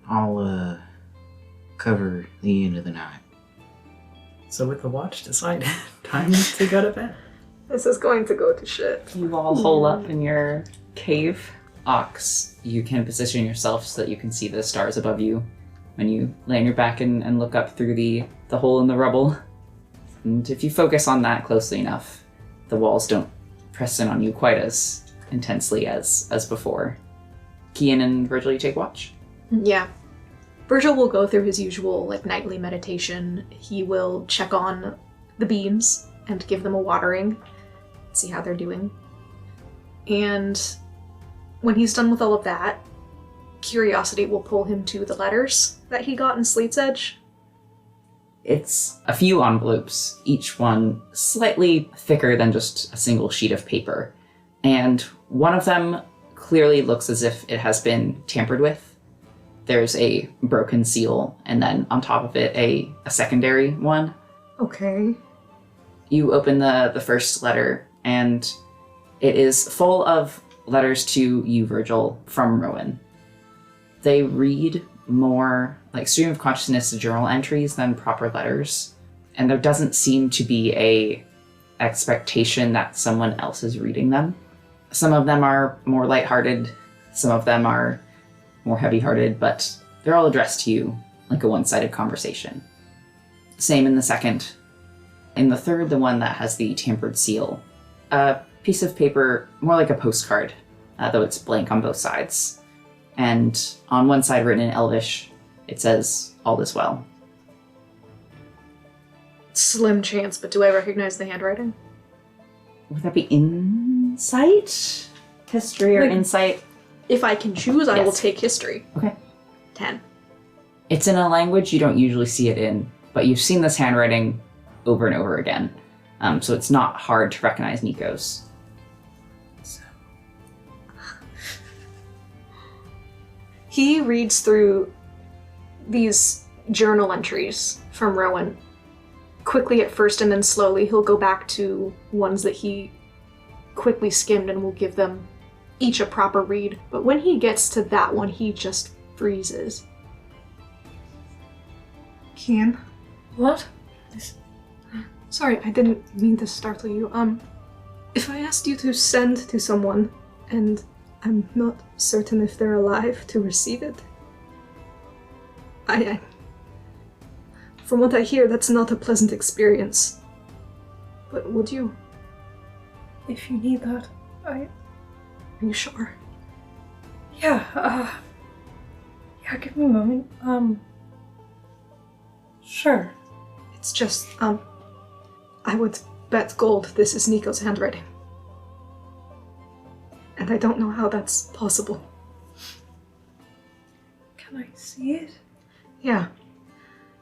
I'll, cover the end of the night. So with the watch decided, time to go to bed. This is going to go to shit. You all hole up in your cave. Ox, you can position yourself so that you can see the stars above you when you lay on your back and look up through the hole in the rubble. And if you focus on that closely enough, the walls don't press in on you quite as intensely as before. Kian and Virgil, you take watch? Yeah. Virgil will go through his usual, nightly meditation. He will check on the beans and give them a watering, see how they're doing. And when he's done with all of that, curiosity will pull him to the letters that he got in Slate's Edge. It's a few envelopes, each one slightly thicker than just a single sheet of paper. And one of them clearly looks as if it has been tampered with. there's a broken seal, and then on top of it, a secondary one. Okay. You open the first letter, and it is full of letters to you, Virgil, from Rowan. They read more like stream of consciousness journal entries than proper letters, and there doesn't seem to be a expectation that someone else is reading them. Some of them are more lighthearted, some of them are more heavy-hearted, but they're all addressed to you like a one-sided conversation. Same in the second. In the third, the one that has the tampered seal, a piece of paper, more like a postcard, though it's blank on both sides. And on one side, written in Elvish, it says, "All is well." Slim chance, but do I recognize the handwriting? Would that be insight? History or Like- insight? If I can choose, I will Yes. take history. Okay. 10. It's in a language you don't usually see it in, but you've seen this handwriting over and over again, so it's not hard to recognize Nico's. He reads through these journal entries from Rowan quickly at first, and then slowly he'll go back to ones that he quickly skimmed and will give them each a proper read. But when he gets to that one, he just freezes. Kian? What? Sorry, I didn't mean to startle you. If I asked you to send to someone, and I'm not certain if they're alive to receive it, from what I hear, that's not a pleasant experience. But would you? If you need that, Are you sure? yeah, give me a moment. Sure. It's just, I would bet gold this is Nico's handwriting. And I don't know how that's possible. Can I see it? Yeah.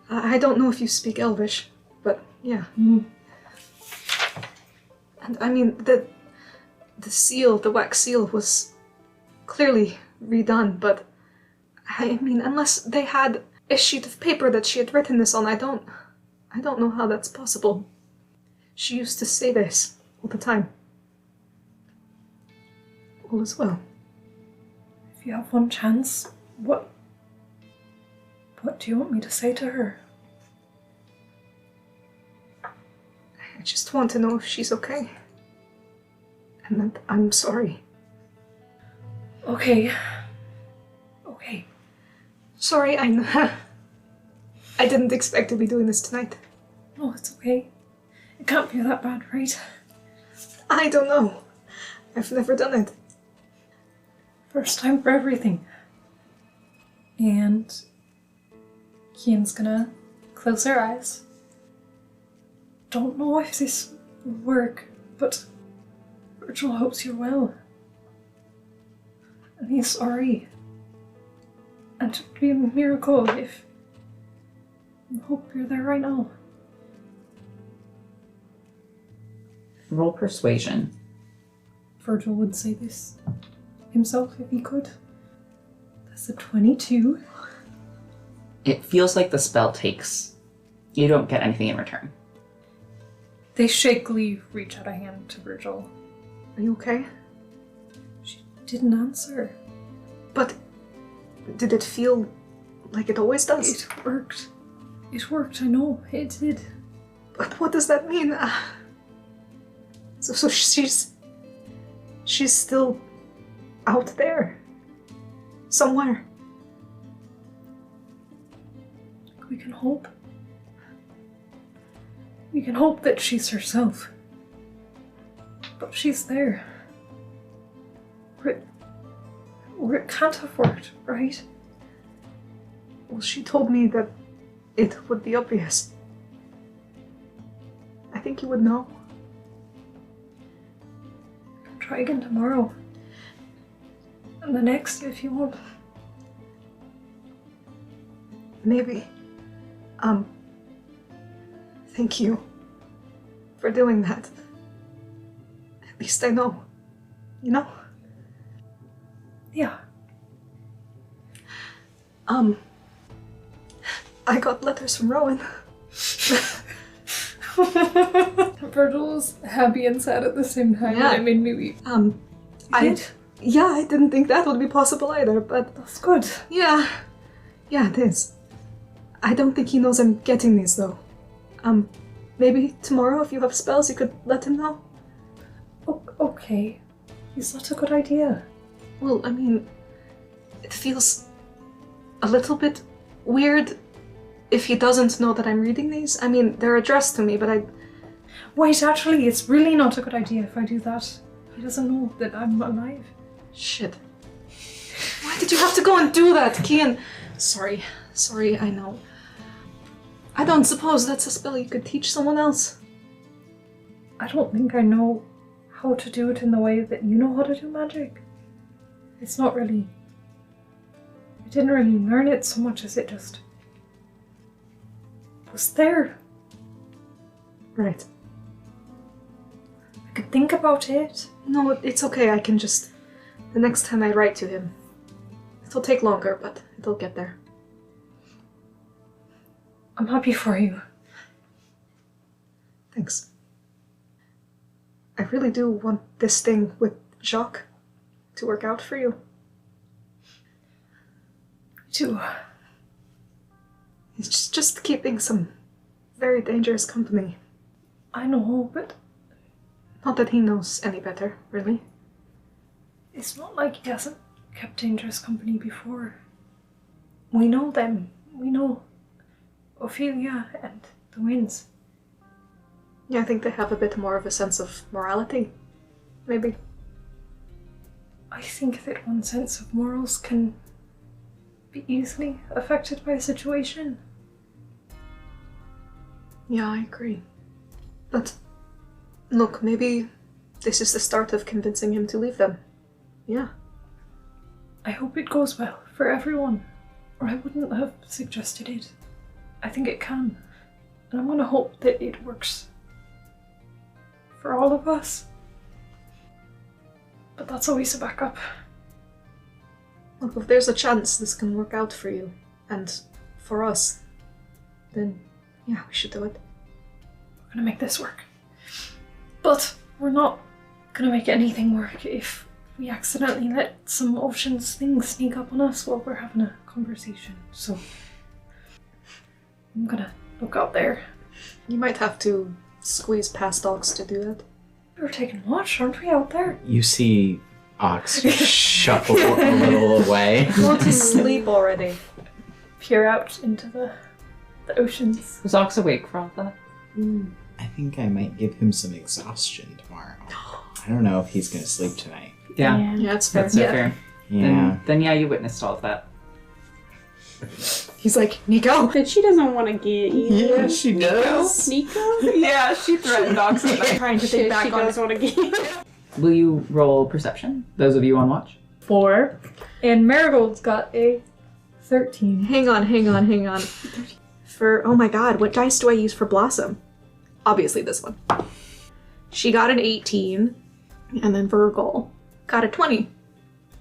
I don't know if you speak Elvish, but yeah. Mm. And I mean, the seal, the wax seal, was clearly redone, but I mean, unless they had a sheet of paper that she had written this on, I don't know how that's possible. She used to say this all the time. All is well. If you have one chance, what do you want me to say to her? I just want to know if she's okay. And that I'm sorry. Okay. Sorry, I didn't expect to be doing this tonight. No, it's okay. It can't be that bad, right? I don't know. I've never done it. First time for everything. And Kian's gonna close her eyes. Don't know if this will work, but Virgil hopes you're well. And he's sorry. And it would be a miracle if... I hope you're there right now. Roll persuasion. Virgil would say this himself if he could. That's a 22. It feels like the spell takes. You don't get anything in return. They shakily reach out a hand to Virgil. Are you okay? She didn't answer. But did it feel like it always does? It worked. It worked, I know. It did. But what does that mean? So she's still out there. Somewhere. We can hope. We can hope that she's herself. But she's there. Where it can't have worked, right? Well, she told me that it would be obvious. I think you would know. Try again tomorrow. And the next if you want. Maybe. Thank you for doing that. At least I know. You know? Yeah. I got letters from Rowan. Virgil's happy and sad at the same time, Yeah. and it made me weep. I didn't think that would be possible either, but That's good. yeah, it is. I don't think he knows I'm getting these though. Maybe tomorrow if you have spells, you could let him know. Okay. Is that a good idea? Well, I mean, it feels a little bit weird if he doesn't know that I'm reading these. I mean, they're addressed to me, but Wait, actually, it's really not a good idea if I do that. He doesn't know that I'm alive. Shit. Why did you have to go and do that, Kian? Sorry, I know. I don't suppose that's a spell you could teach someone else. I don't think I know how to do it in the way that you know how to do magic. It's not really... I didn't really learn it so much as it just... was there. Right. I could think about it. No, it's okay, I can just... The next time I write to him. It'll take longer, but it'll get there. I'm happy for you. Thanks. I really do want this thing with Jacques to work out for you. Me too. It's just keeping some very dangerous company. I know, but Not that he knows any better, really. it's not like he hasn't kept dangerous company before. We know them. We know Ophelia and the Winds. Yeah, I think they have a bit more of a sense of morality. Maybe. I think that one sense of morals can be easily affected by a situation. Yeah, I agree. But look, maybe this is the start of convincing him to leave them. Yeah. I hope it goes well for everyone, or I wouldn't have suggested it. I think it can, and I'm gonna hope that it works for all of us. But that's always a backup. Look, if there's a chance this can work out for you, and for us, then yeah, we should do it. We're gonna make this work. But we're not gonna make anything work if we accidentally let some ocean's things sneak up on us while we're having a conversation. So I'm gonna look out there. You might have to squeeze past dogs to do that. We're taking watch, aren't we, out there? You see Ox just shuffle a little away. Go to sleep already. Peer out into the oceans. Was Ox awake for all that? I think I might give him some exhaustion tomorrow. I don't know if he's gonna sleep tonight. Yeah, Yeah, it's fair. that's so Yeah. fair. Yeah. Then yeah, you witnessed all of that. He's like, Nico! But she doesn't want to get you. she does. Nico? Yeah, she threatened Ox with that. Trying to She think back on does it. want to get you. Will you roll perception? Those of you on watch. 4. And Marigold's got a 13. Hang on. For, oh my god, what dice do I use for Blossom? Obviously this one. She got an 18, and then Virgil got a 20.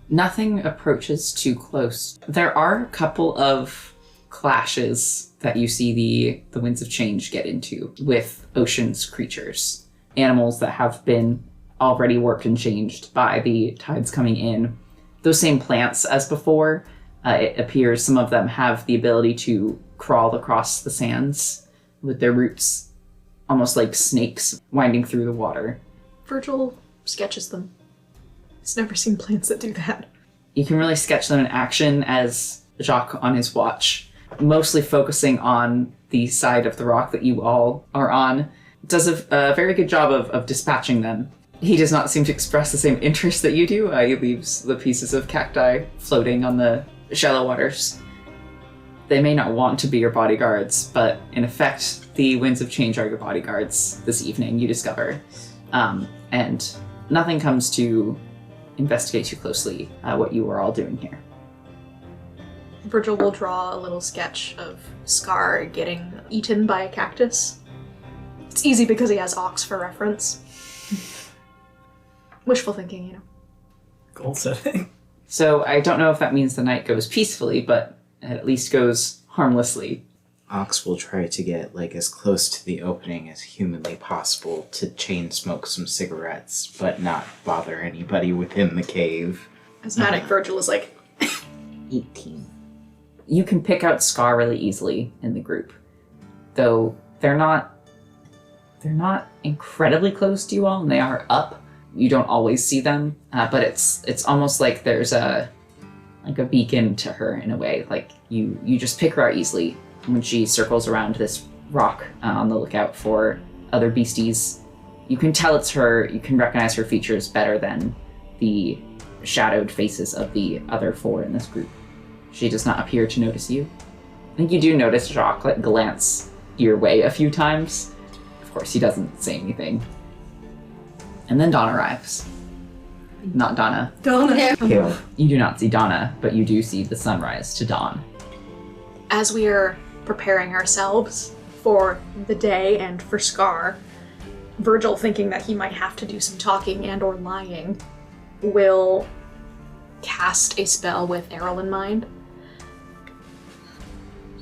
Nothing approaches too close. There are a couple of clashes that you see the Winds of Change get into with ocean's creatures. Animals that have been already warped and changed by the tides coming in. Those same plants as before, it appears some of them have the ability to crawl across the sands with their roots, almost like snakes winding through the water. Virgil sketches them. He's never seen plants that do that. You can really sketch them in action as Jacques on his watch, mostly focusing on the side of the rock that you all are on, does a very good job of dispatching them. He does not seem to express the same interest that you do. He leaves the pieces of cacti floating on the shallow waters. They may not want to be your bodyguards, but in effect, the Winds of Change are your bodyguards this evening, you discover. And nothing comes to investigate too closely what you are all doing here. Virgil will draw a little sketch of Scar getting eaten by a cactus. It's easy because he has Ox for reference. Wishful thinking, Goal setting. So I don't know if that means the night goes peacefully, but It at least goes harmlessly. Ox will try to get as close to the opening as humanly possible to chain smoke some cigarettes, but not bother anybody within the cave. Asthmatic Virgil is like, 18. You can pick out Scar really easily in the group, though they're not incredibly close to you all, and they are up. You don't always see them, but it's almost like there's a beacon to her in a way. Like you just pick her out easily when she circles around this rock on the lookout for other beasties. You can tell it's her. You can recognize her features better than the shadowed faces of the other 4 in this group. She does not appear to notice you. I think you do notice Jacques glance your way a few times. Of course, he doesn't say anything. And then Dawn arrives. Not Donna. Donna. Kill. You do not see Donna, but you do see the sunrise to dawn. As we are preparing ourselves for the day and for Scar, Virgil, thinking that he might have to do some talking and or lying, will cast a spell with Errol in mind.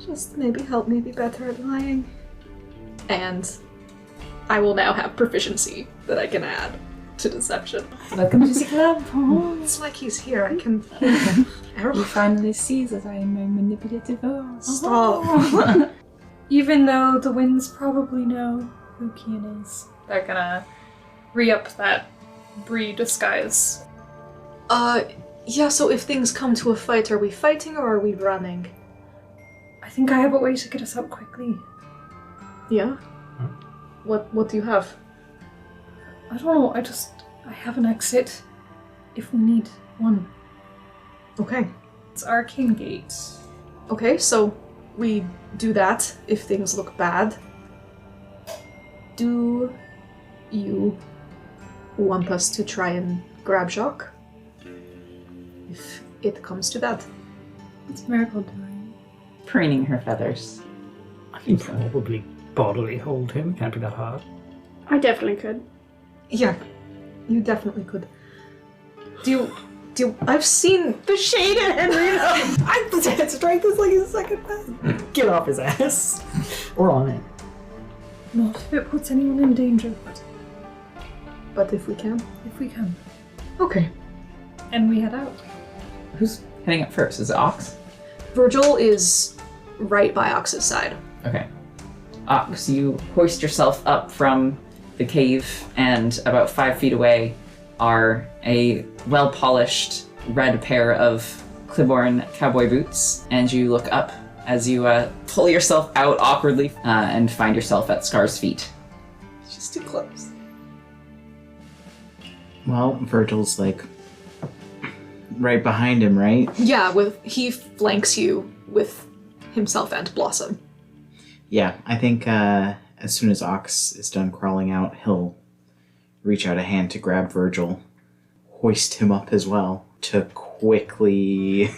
Just maybe help me be better at lying. And I will now have proficiency that I can add to deception. Welcome to the club. It's like he's here. I can hear him. Errol, finally sees that I am a manipulative. stop. Even though the winds probably know who Kian is, they're gonna re-up that Bree disguise. Yeah, so if things come to a fight, are we fighting or are we running? I think I have a way to get us out quickly. Yeah? What do you have? I don't know, I have an exit if we need one. Okay. It's Arcane Gate. Okay, so we do that if things look bad. Do you want us to try and grab Jacques? If it comes to that. It's miracle doing. Preening her feathers. I can probably bodily hold him. Can't be that hard. I definitely could. Yeah, you definitely could. I've seen the shade in Henry. I pretend strength is like his second best. Get off his ass. Or on it. Not if it puts anyone in danger, But if we can. if we can. Okay. And we head out. Who's heading up first? Is it Ox? Virgil is right by Ox's side. Okay. Ox, you hoist yourself up from the cave, and about 5 feet away are a well-polished red pair of Cliborn cowboy boots, and you look up as you pull yourself out awkwardly and find yourself at Scar's feet. She's too close. Well, Virgil's right behind him, right? Yeah, he flanks you with himself and Blossom. Yeah, I think as soon as Ox is done crawling out, he'll reach out a hand to grab Virgil, hoist him up as well, to quickly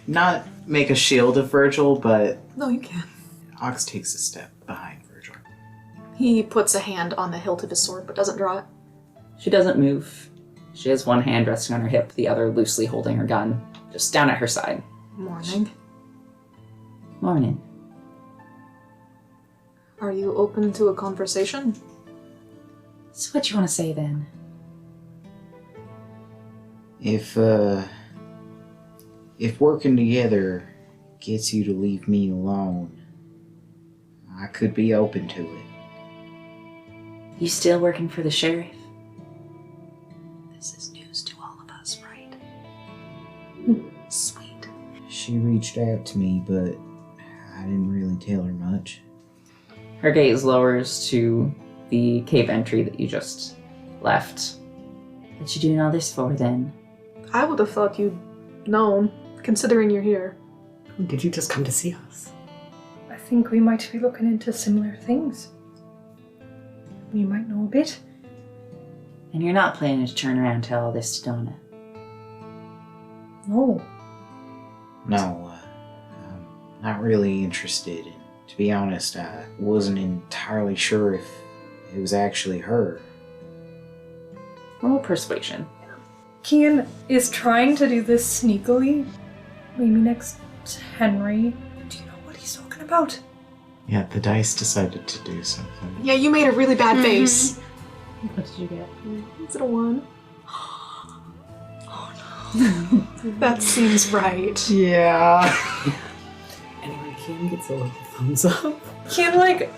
not make a shield of Virgil, but No, you can. Ox takes a step behind Virgil. He puts a hand on the hilt of his sword but doesn't draw it. She doesn't move. She has one hand resting on her hip, the other loosely holding her gun, just down at her side. Morning. Morning. Are you open to a conversation? So what you want to say then? If working together gets you to leave me alone, I could be open to it. You still working for the sheriff? This is news to all of us, right? Sweet. She reached out to me, but I didn't really tell her much. Her gaze lowers to the cave entry that you just left. What you doing all this for then? I would have thought you'd known, considering you're here. Did you just come to see us? I think we might be looking into similar things. We might know a bit. And you're not planning to turn around and tell all this to Donna? No. No, I'm not really interested. And to be honest, I wasn't entirely sure if it was actually her. Roll persuasion. Kian is trying to do this sneakily. Maybe next Henry. Do you know what he's talking about? Yeah, the dice decided to do something. Yeah, you made a really bad face. What did you get? Is it a 1? Oh no. That seems right. Yeah. Anyway, Kim gets a little thumbs up. Keen, like,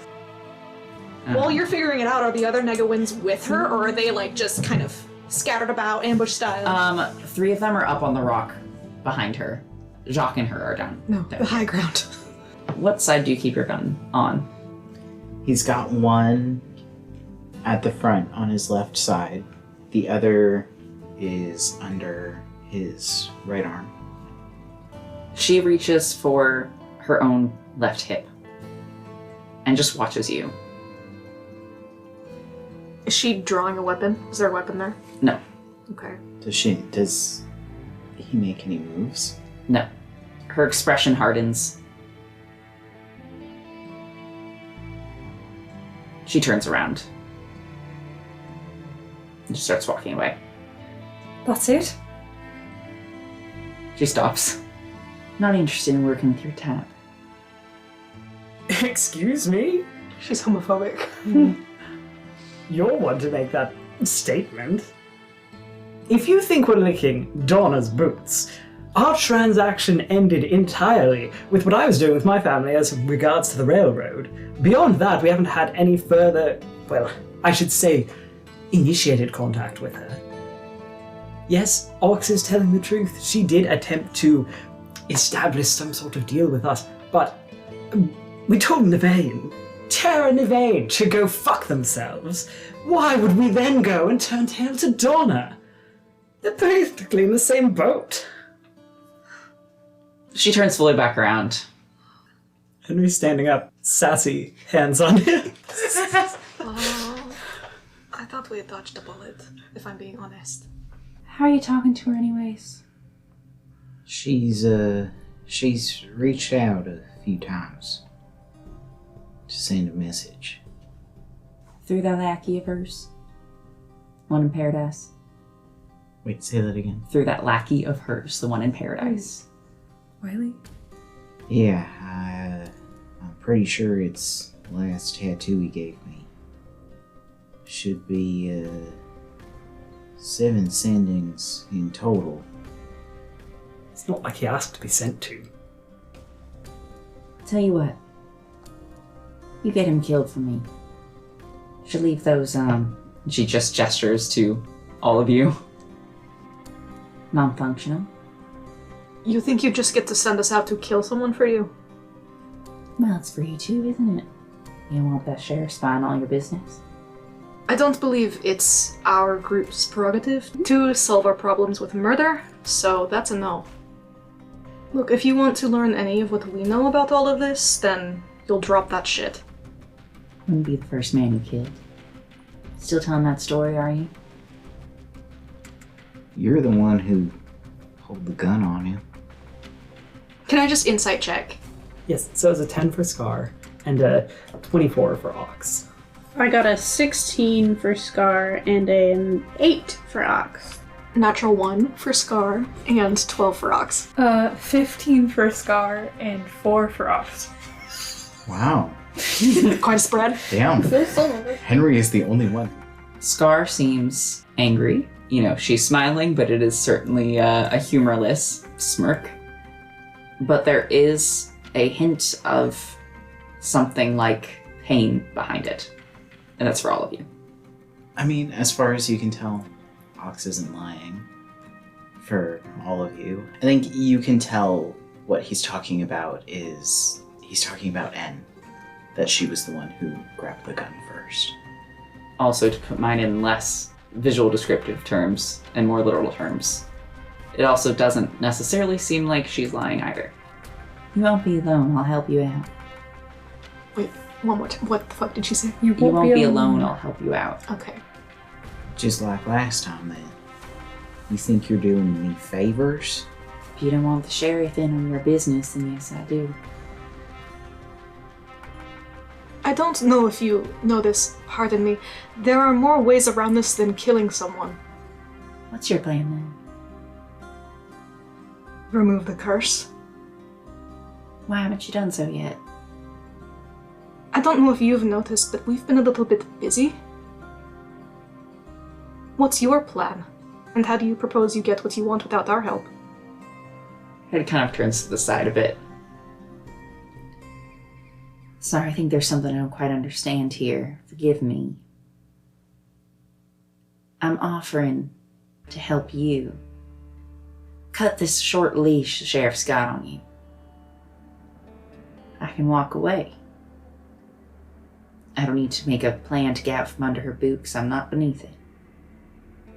While you're figuring it out, are the other Negawins with her, or are they like just kind of scattered about, ambush style? 3 of them are up on the rock behind her. Jacques and her are down. No, down the here. high ground. What side do you keep your gun on? He's got one at the front on his left side. The other is under his right arm. She reaches for her own left hip and just watches you. Is she drawing a weapon? Is there a weapon there? No, Okay. Does he make any moves? no. Her expression hardens. She turns around and just starts walking away. that's it? She stops. Not interested in working with your tab. Excuse me? She's homophobic. You're one to make that statement. If you think we're licking Donna's boots, our transaction ended entirely with what I was doing with my family as regards to the railroad. Beyond that, we haven't had any further, well, I should say, initiated contact with her. Yes, Ox is telling the truth. She did attempt to establish some sort of deal with us, but we told Nivane, Tara and Nivane, to go fuck themselves. Why would we then go and turn tail to Donna? They're practically in the same boat. She turns fully back around. Henry's standing up, sassy, hands on him. I thought we had dodged a bullet, if I'm being honest. How are you talking to her anyways? She's reached out a few times to send a message. Through that lackey of hers. One in paradise. Wait, say that again. Through that lackey of hers, the one in paradise. Wiley? Yeah, I'm pretty sure it's the last tattoo he gave me. Should be 7 sendings in total. It's not like he asked to be sent to. Tell you what. You get him killed for me. Should leave those, She just gestures to all of you. Non-functional. You think you just get to send us out to kill someone for you? Well, it's for you too, isn't it? You want that sheriff spying all your business? I don't believe it's our group's prerogative to solve our problems with murder, so that's a no. Look, if you want to learn any of what we know about all of this, then you'll drop that shit. Wouldn't be the first man you killed. Still telling that story, are you? You're the one who pulled the gun on him. Can I just insight check? Yes, so it's a 10 for Scar and a 24 for Ox. I got a 16 for Scar and an 8 for Ox. Natural 1 for Scar and 12 for Ox. 15 for Scar and 4 for Ox. Wow. Quite a spread. Damn. Henry is the only one. Scar seems angry. You know, she's smiling, but it is certainly a humorless smirk. But there is a hint of something like pain behind it. And that's for all of you. I mean, as far as you can tell, Ox isn't lying. For all of you. I think you can tell what he's talking about is... He's talking about N. That she was the one who grabbed the gun first. Also, to put mine in less visual descriptive terms and more literal terms, it also doesn't necessarily seem like she's lying either. You won't be alone, I'll help you out. Wait, one more time. What the fuck did she say? You won't be alone, I'll help you out. Okay. Just like last time, then. You think you're doing me favors? If you don't want the sheriff in on your business, then yes, I do. I don't know if you know this, pardon me. There are more ways around this than killing someone. What's your plan then? Remove the curse. Why haven't you done so yet? I don't know if you've noticed, but we've been a little bit busy. What's your plan? And how do you propose you get what you want without our help? It kind of turns to the side a bit. Sorry, I think there's something I don't quite understand here. Forgive me. I'm offering to help you cut this short leash the sheriff's got on you. I can walk away. I don't need to make a plan to get out from under her boot because I'm not beneath it.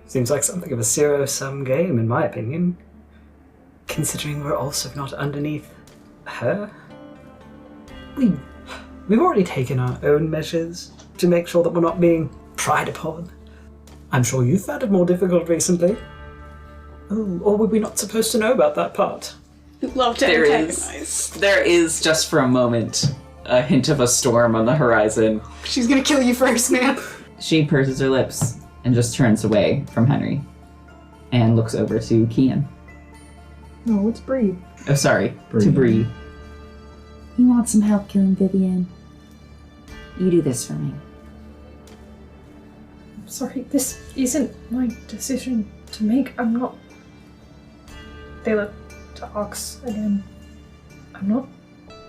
Seems like something of a zero-sum game, in my opinion. Considering we're also not underneath her. We've already taken our own measures to make sure that we're not being pried upon. I'm sure you've found it more difficult recently. Oh, or were we not supposed to know about that part? Love to antagonize. There is, just for a moment, a hint of a storm on the horizon. She's gonna kill you first, man. She purses her lips and just turns away from Henry and looks over to Kian. No, it's Bree. Oh, sorry, to Bree. You want some help killing Vivian? You do this for me. Sorry, this isn't my decision to make. I'm not. They look to Ox again. I'm not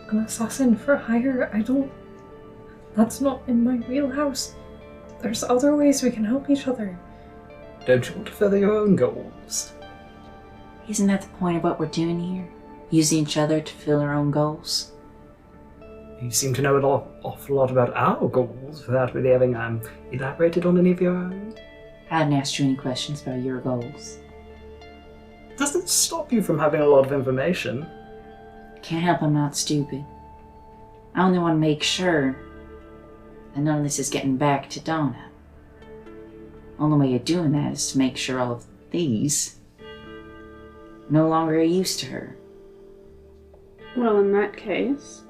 an assassin for hire. I don't. That's not in my wheelhouse. There's other ways we can help each other. Don't you want to further your own goals? Isn't that the point of what we're doing here? Using each other to fulfill our own goals? You seem to know an awful lot about our goals without really having elaborated on any of your own. I hadn't asked you any questions about your goals. Doesn't stop you from having a lot of information. Can't help I'm not stupid. I only want to make sure that none of this is getting back to Donna. Only way of doing that is to make sure all of these no longer are use to her. Well, in that case,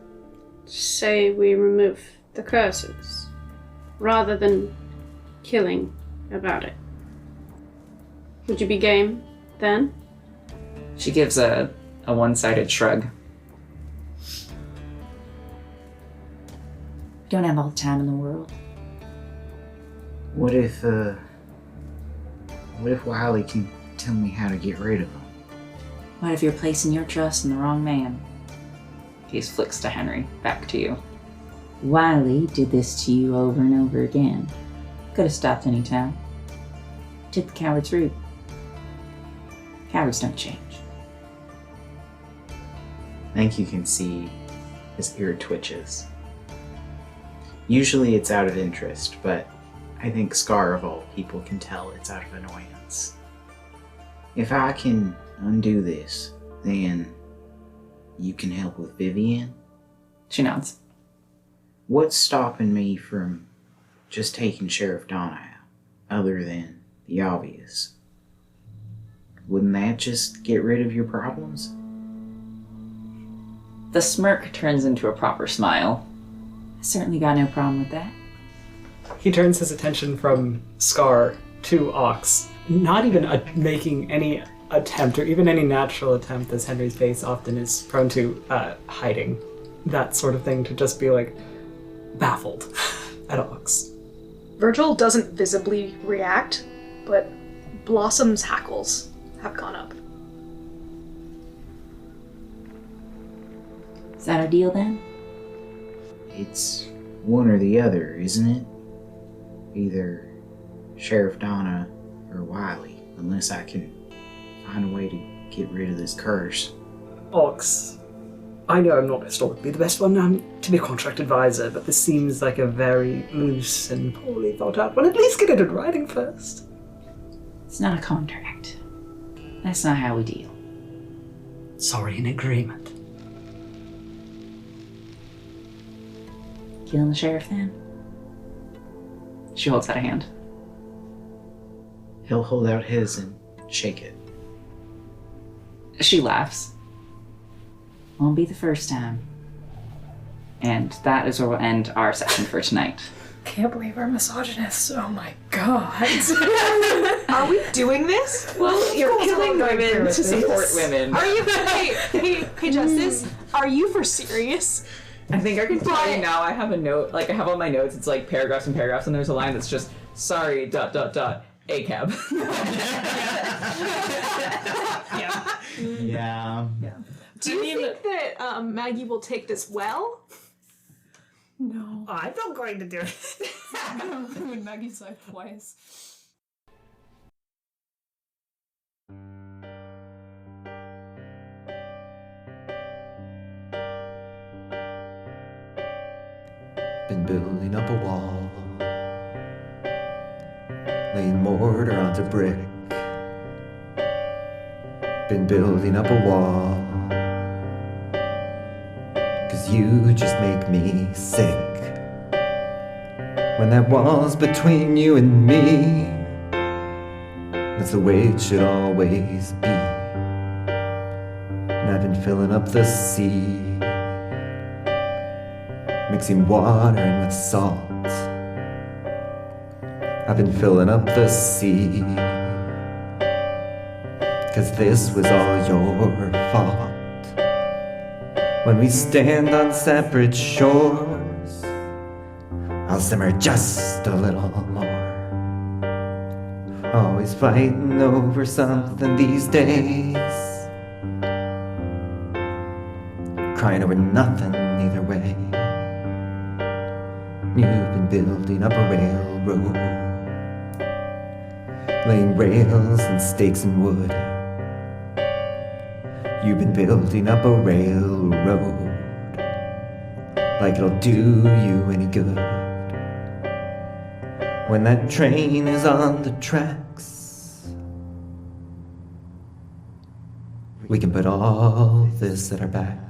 say we remove the curses, rather than killing about it. Would you be game, then? She gives a one-sided shrug. Don't have all the time in the world. What if Wiley can tell me how to get rid of him? What if you're placing your trust in the wrong man? He flicks to Henry, back to you. Wiley did this to you over and over again. Could have stopped any time. Took the coward's route. Cowards don't change. I think you can see his ear twitches. Usually it's out of interest, but I think Scar of all people can tell it's out of annoyance. If I can undo this, then you can help with Vivian? She nods. What's stopping me from just taking Sheriff Donna out, other than the obvious? Wouldn't that just get rid of your problems? The smirk turns into a proper smile. I certainly got no problem with that. He turns his attention from Scar to Ox, not even making any attempt, or even any natural attempt, as Henry's face often is prone to, hiding. That sort of thing, to just be, like, baffled at Ox. Virgil doesn't visibly react, but Blossom's hackles have gone up. Is that our deal then? It's one or the other, isn't it? Either Sheriff Donna or Wiley, unless I can find a way to get rid of this curse. Ox, I know I'm not historically the best one to be a contract advisor, but this seems like a very loose and poorly thought out one. At least get it in writing first. It's not a contract. That's not how we deal. Sorry, an agreement. Killing the sheriff then? She holds out a hand. He'll hold out his and shake it. She laughs. Won't be the first time. And that is where we'll end our session for tonight. Can't believe we're misogynists. Oh my god. Are we doing this? Well, you're killing going through women with to this. support women. Are you? Hey, Justice. Are you for serious? I think I can tell you But- now. I have a note, like I have on my notes. It's like paragraphs and paragraphs, and there's a line that's just sorry. ... ekam. Yeah. Do you think that Maggie will take this well? No. I'm not going to do it. I'm gonna ruin Maggie's life twice. Been building up a wall, laying mortar onto brick. Been building up a wall, 'cause you just make me sick. When that wall's between you and me, that's the way it should always be. And I've been filling up the sea, mixing water in with salt. I've been filling up the sea, 'cause this was all your fault. When we stand on separate shores, I'll simmer just a little more. Always fighting over something these days, crying over nothing either way. You've been building up a railroad, laying rails and stakes and wood. You've been building up a railroad, like it'll do you any good. When that train is on the tracks, we can put all this at our backs.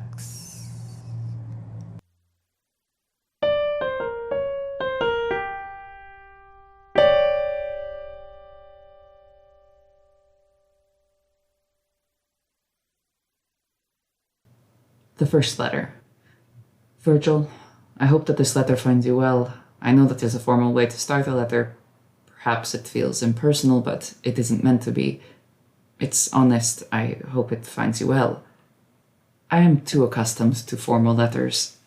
The first letter. Virgil, I hope that this letter finds you well. I know that there's a formal way to start a letter. Perhaps it feels impersonal, but it isn't meant to be. It's honest. I hope it finds you well. I am too accustomed to formal letters.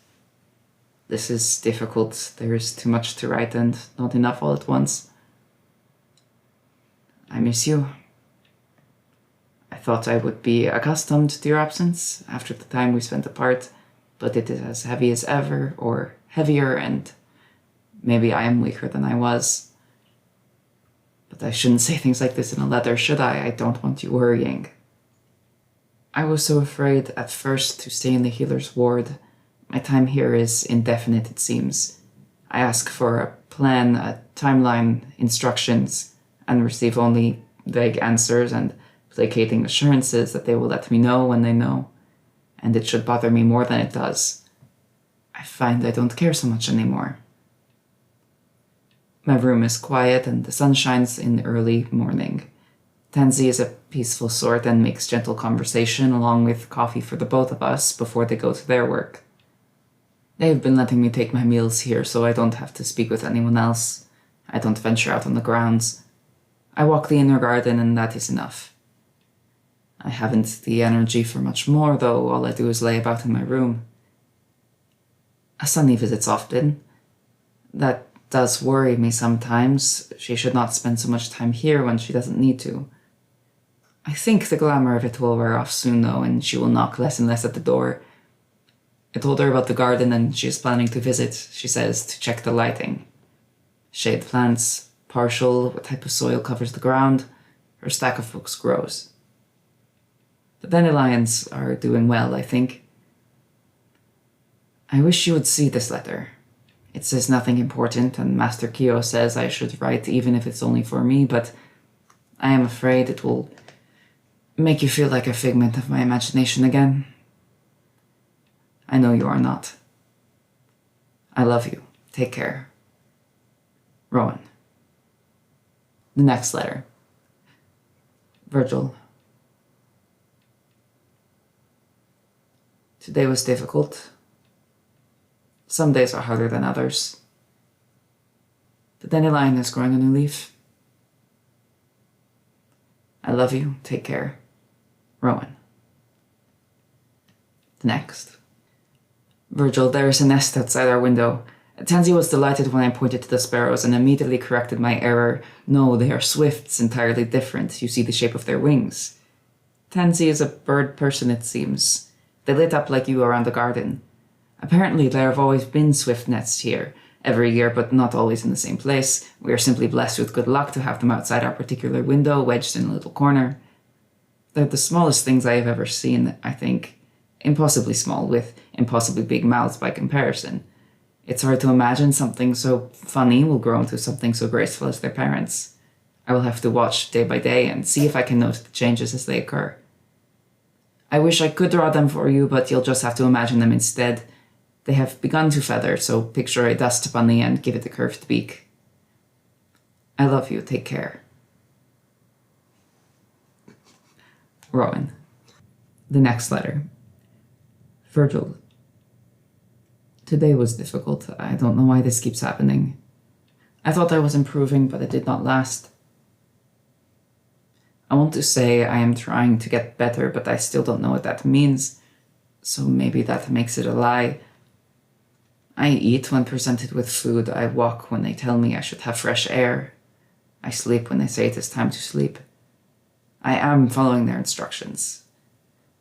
This is difficult. There is too much to write and not enough all at once. I miss you. I thought I would be accustomed to your absence after the time we spent apart, but it is as heavy as ever, or heavier, and maybe I am weaker than I was. But I shouldn't say things like this in a letter, should I? I don't want you worrying. I was so afraid at first to stay in the healer's ward. My time here is indefinite, it seems. I ask for a plan, a timeline, instructions, and receive only vague answers and placating assurances that they will let me know when they know, and it should bother me more than it does. I find I don't care so much anymore. My room is quiet and the sun shines in the early morning. Tansy is a peaceful sort and makes gentle conversation along with coffee for the both of us before they go to their work. They have been letting me take my meals here so I don't have to speak with anyone else. I don't venture out on the grounds. I walk the inner garden and that is enough. I haven't the energy for much more, though. All I do is lay about in my room. Sunny visits often. That does worry me sometimes. She should not spend so much time here when she doesn't need to. I think the glamour of it will wear off soon, though, and she will knock less and less at the door. I told her about the garden, and she is planning to visit, she says, to check the lighting. Shade plants, partial, what type of soil covers the ground. Her stack of books grows. The dandelions are doing well, I think. I wish you would see this letter. It says nothing important, and Master Kyo says I should write even if it's only for me, but I am afraid it will make you feel like a figment of my imagination again. I know you are not. I love you. Take care. Rowan. The next letter. Virgil. Today was difficult. Some days are harder than others. The dandelion is growing a new leaf. I love you. Take care. Rowan. Next. Virgil, there is a nest outside our window. Tansy was delighted when I pointed to the sparrows and immediately corrected my error. No, they are swifts, entirely different. You see the shape of their wings. Tansy is a bird person, it seems. They lit up like you around the garden. Apparently, there have always been swift nests here, every year, but not always in the same place. We are simply blessed with good luck to have them outside our particular window, wedged in a little corner. They're the smallest things I have ever seen, I think. Impossibly small, with impossibly big mouths by comparison. It's hard to imagine something so funny will grow into something so graceful as their parents. I will have to watch day by day and see if I can notice the changes as they occur. I wish I could draw them for you, but you'll just have to imagine them instead. They have begun to feather, so picture a dust bunny and give it a curved beak. I love you. Take care. Rowan. The next letter. Virgil. Today was difficult. I don't know why this keeps happening. I thought I was improving, but it did not last. I want to say I am trying to get better, but I still don't know what that means. So maybe that makes it a lie. I eat when presented with food. I walk when they tell me I should have fresh air. I sleep when they say it is time to sleep. I am following their instructions.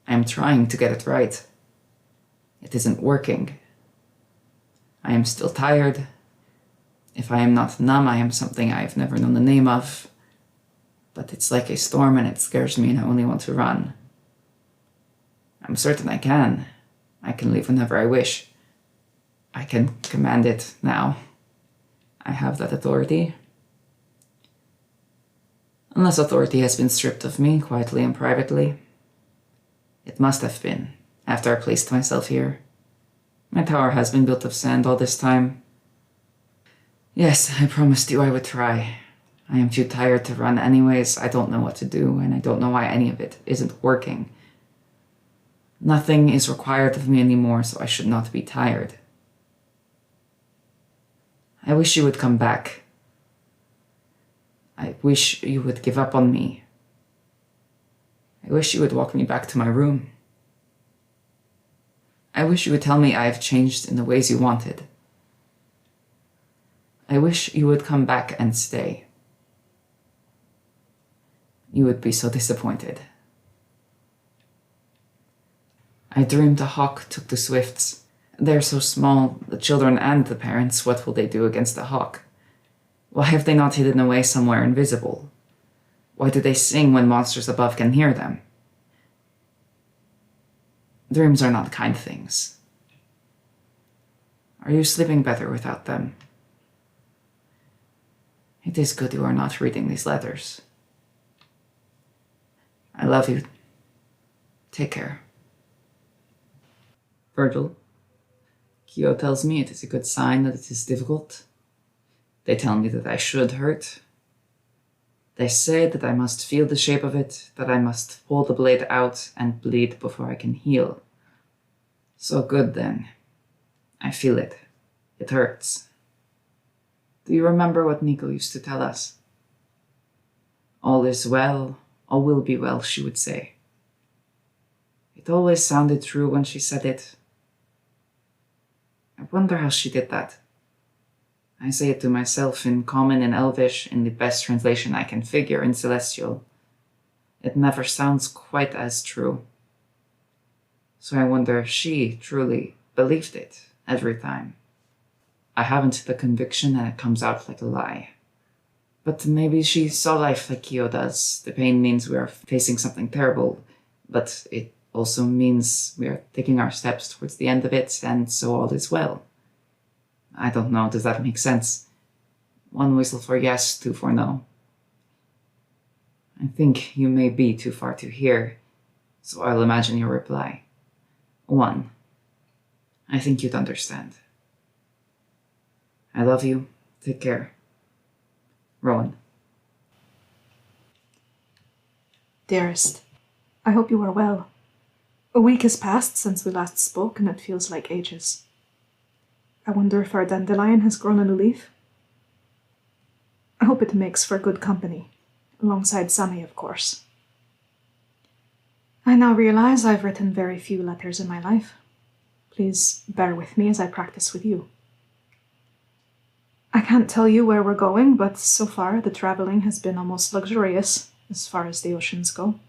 I am trying to get it right. It isn't working. I am still tired. If I am not numb, I am something I have never known the name of. But it's like a storm and it scares me and I only want to run. I'm certain I can. I can leave whenever I wish. I can command it now. I have that authority. Unless authority has been stripped of me, quietly and privately. It must have been, after I placed myself here. My tower has been built of sand all this time. Yes, I promised you I would try. I am too tired to run anyways. I don't know what to do, and I don't know why any of it isn't working. Nothing is required of me anymore, so I should not be tired. I wish you would come back. I wish you would give up on me. I wish you would walk me back to my room. I wish you would tell me I have changed in the ways you wanted. I wish you would come back and stay. You would be so disappointed. I dreamed a hawk took the swifts. They're so small, the children and the parents, what will they do against a hawk? Why have they not hidden away somewhere invisible? Why do they sing when monsters above can hear them? Dreams are not kind things. Are you sleeping better without them? It is good you are not reading these letters. I love you. Take care. Virgil. Kyo tells me it is a good sign that it is difficult. They tell me that I should hurt. They say that I must feel the shape of it, that I must pull the blade out and bleed before I can heal. So good then. I feel it. It hurts. Do you remember what Nico used to tell us? All is well, all will be well, she would say. It always sounded true when she said it. I wonder how she did that. I say it to myself in Common and Elvish, in the best translation I can figure in Celestial. It never sounds quite as true. So I wonder if she truly believed it every time. I haven't the conviction and it comes out like a lie. But maybe she saw life like Kyo does. The pain means we are facing something terrible, but it also means we are taking our steps towards the end of it, and so all is well. I don't know, does that make sense? One whistle for yes, two for no. I think you may be too far to hear, so I'll imagine your reply. 1. I think you'd understand. I love you. Take care. Rowan. Dearest, I hope you are well. A week has passed since we last spoke, and it feels like ages. I wonder if our dandelion has grown a new leaf. I hope it makes for good company, alongside Sunny, of course. I now realize I've written very few letters in my life. Please bear with me as I practice with you. I can't tell you where we're going, but so far the traveling has been almost luxurious as far as the oceans go.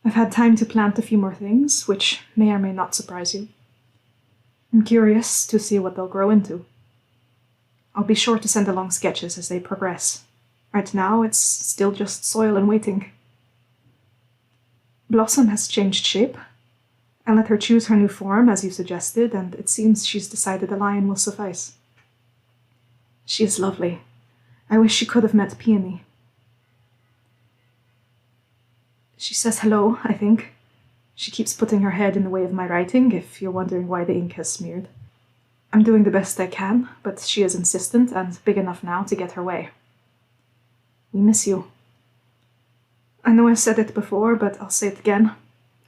I've had time to plant a few more things, which may or may not surprise you. I'm curious to see what they'll grow into. I'll be sure to send along sketches as they progress. Right now, it's still just soil and waiting. Blossom has changed shape. I let her choose her new form, as you suggested, and it seems she's decided a lion will suffice. She is lovely. I wish she could have met Peony. She says hello, I think. She keeps putting her head in the way of my writing, if you're wondering why the ink has smeared. I'm doing the best I can, but she is insistent and big enough now to get her way. We miss you. I know I've said it before, but I'll say it again.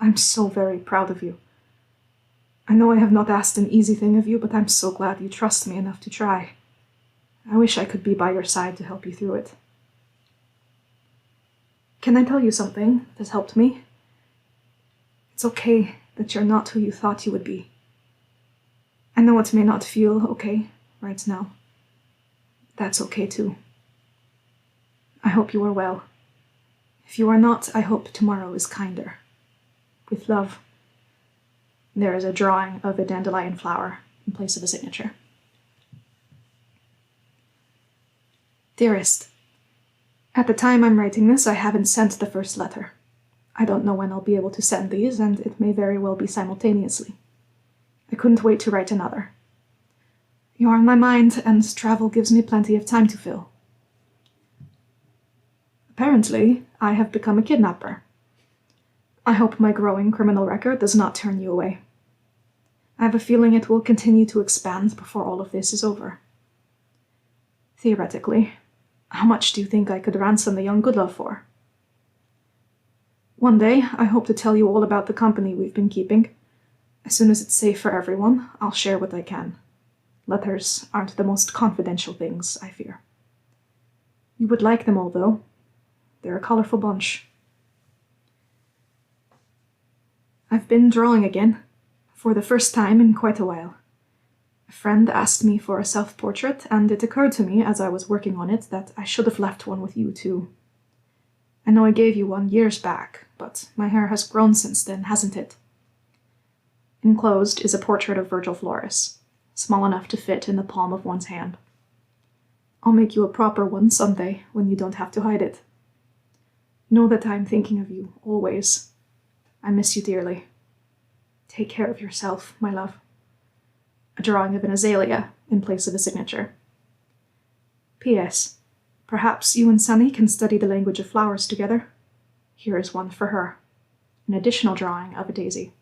I'm so very proud of you. I know I have not asked an easy thing of you, but I'm so glad you trust me enough to try. I wish I could be by your side to help you through it. Can I tell you something that's helped me? It's okay that you're not who you thought you would be. I know it may not feel okay right now. That's okay too. I hope you are well. If you are not, I hope tomorrow is kinder. With love. There is a drawing of a dandelion flower in place of a signature. Dearest, at the time I'm writing this, I haven't sent the first letter. I don't know when I'll be able to send these, and it may very well be simultaneously. I couldn't wait to write another. You are on my mind, and travel gives me plenty of time to fill. Apparently, I have become a kidnapper. I hope my growing criminal record does not turn you away. I have a feeling it will continue to expand before all of this is over. Theoretically, how much do you think I could ransom the young Goodlove for? One day, I hope to tell you all about the company we've been keeping. As soon as it's safe for everyone, I'll share what I can. Letters aren't the most confidential things, I fear. You would like them all, though. They're a colorful bunch. I've been drawing again, for the first time in quite a while. A friend asked me for a self-portrait, and it occurred to me as I was working on it that I should have left one with you too. I know I gave you one years back, but my hair has grown since then, hasn't it? Enclosed is a portrait of Virgil Flores, small enough to fit in the palm of one's hand. I'll make you a proper one someday when you don't have to hide it. Know that I'm thinking of you, always. I miss you dearly. Take care of yourself, my love. A drawing of an azalea in place of a signature. P.S. Perhaps you and Sunny can study the language of flowers together. Here is one for her. An additional drawing of a daisy.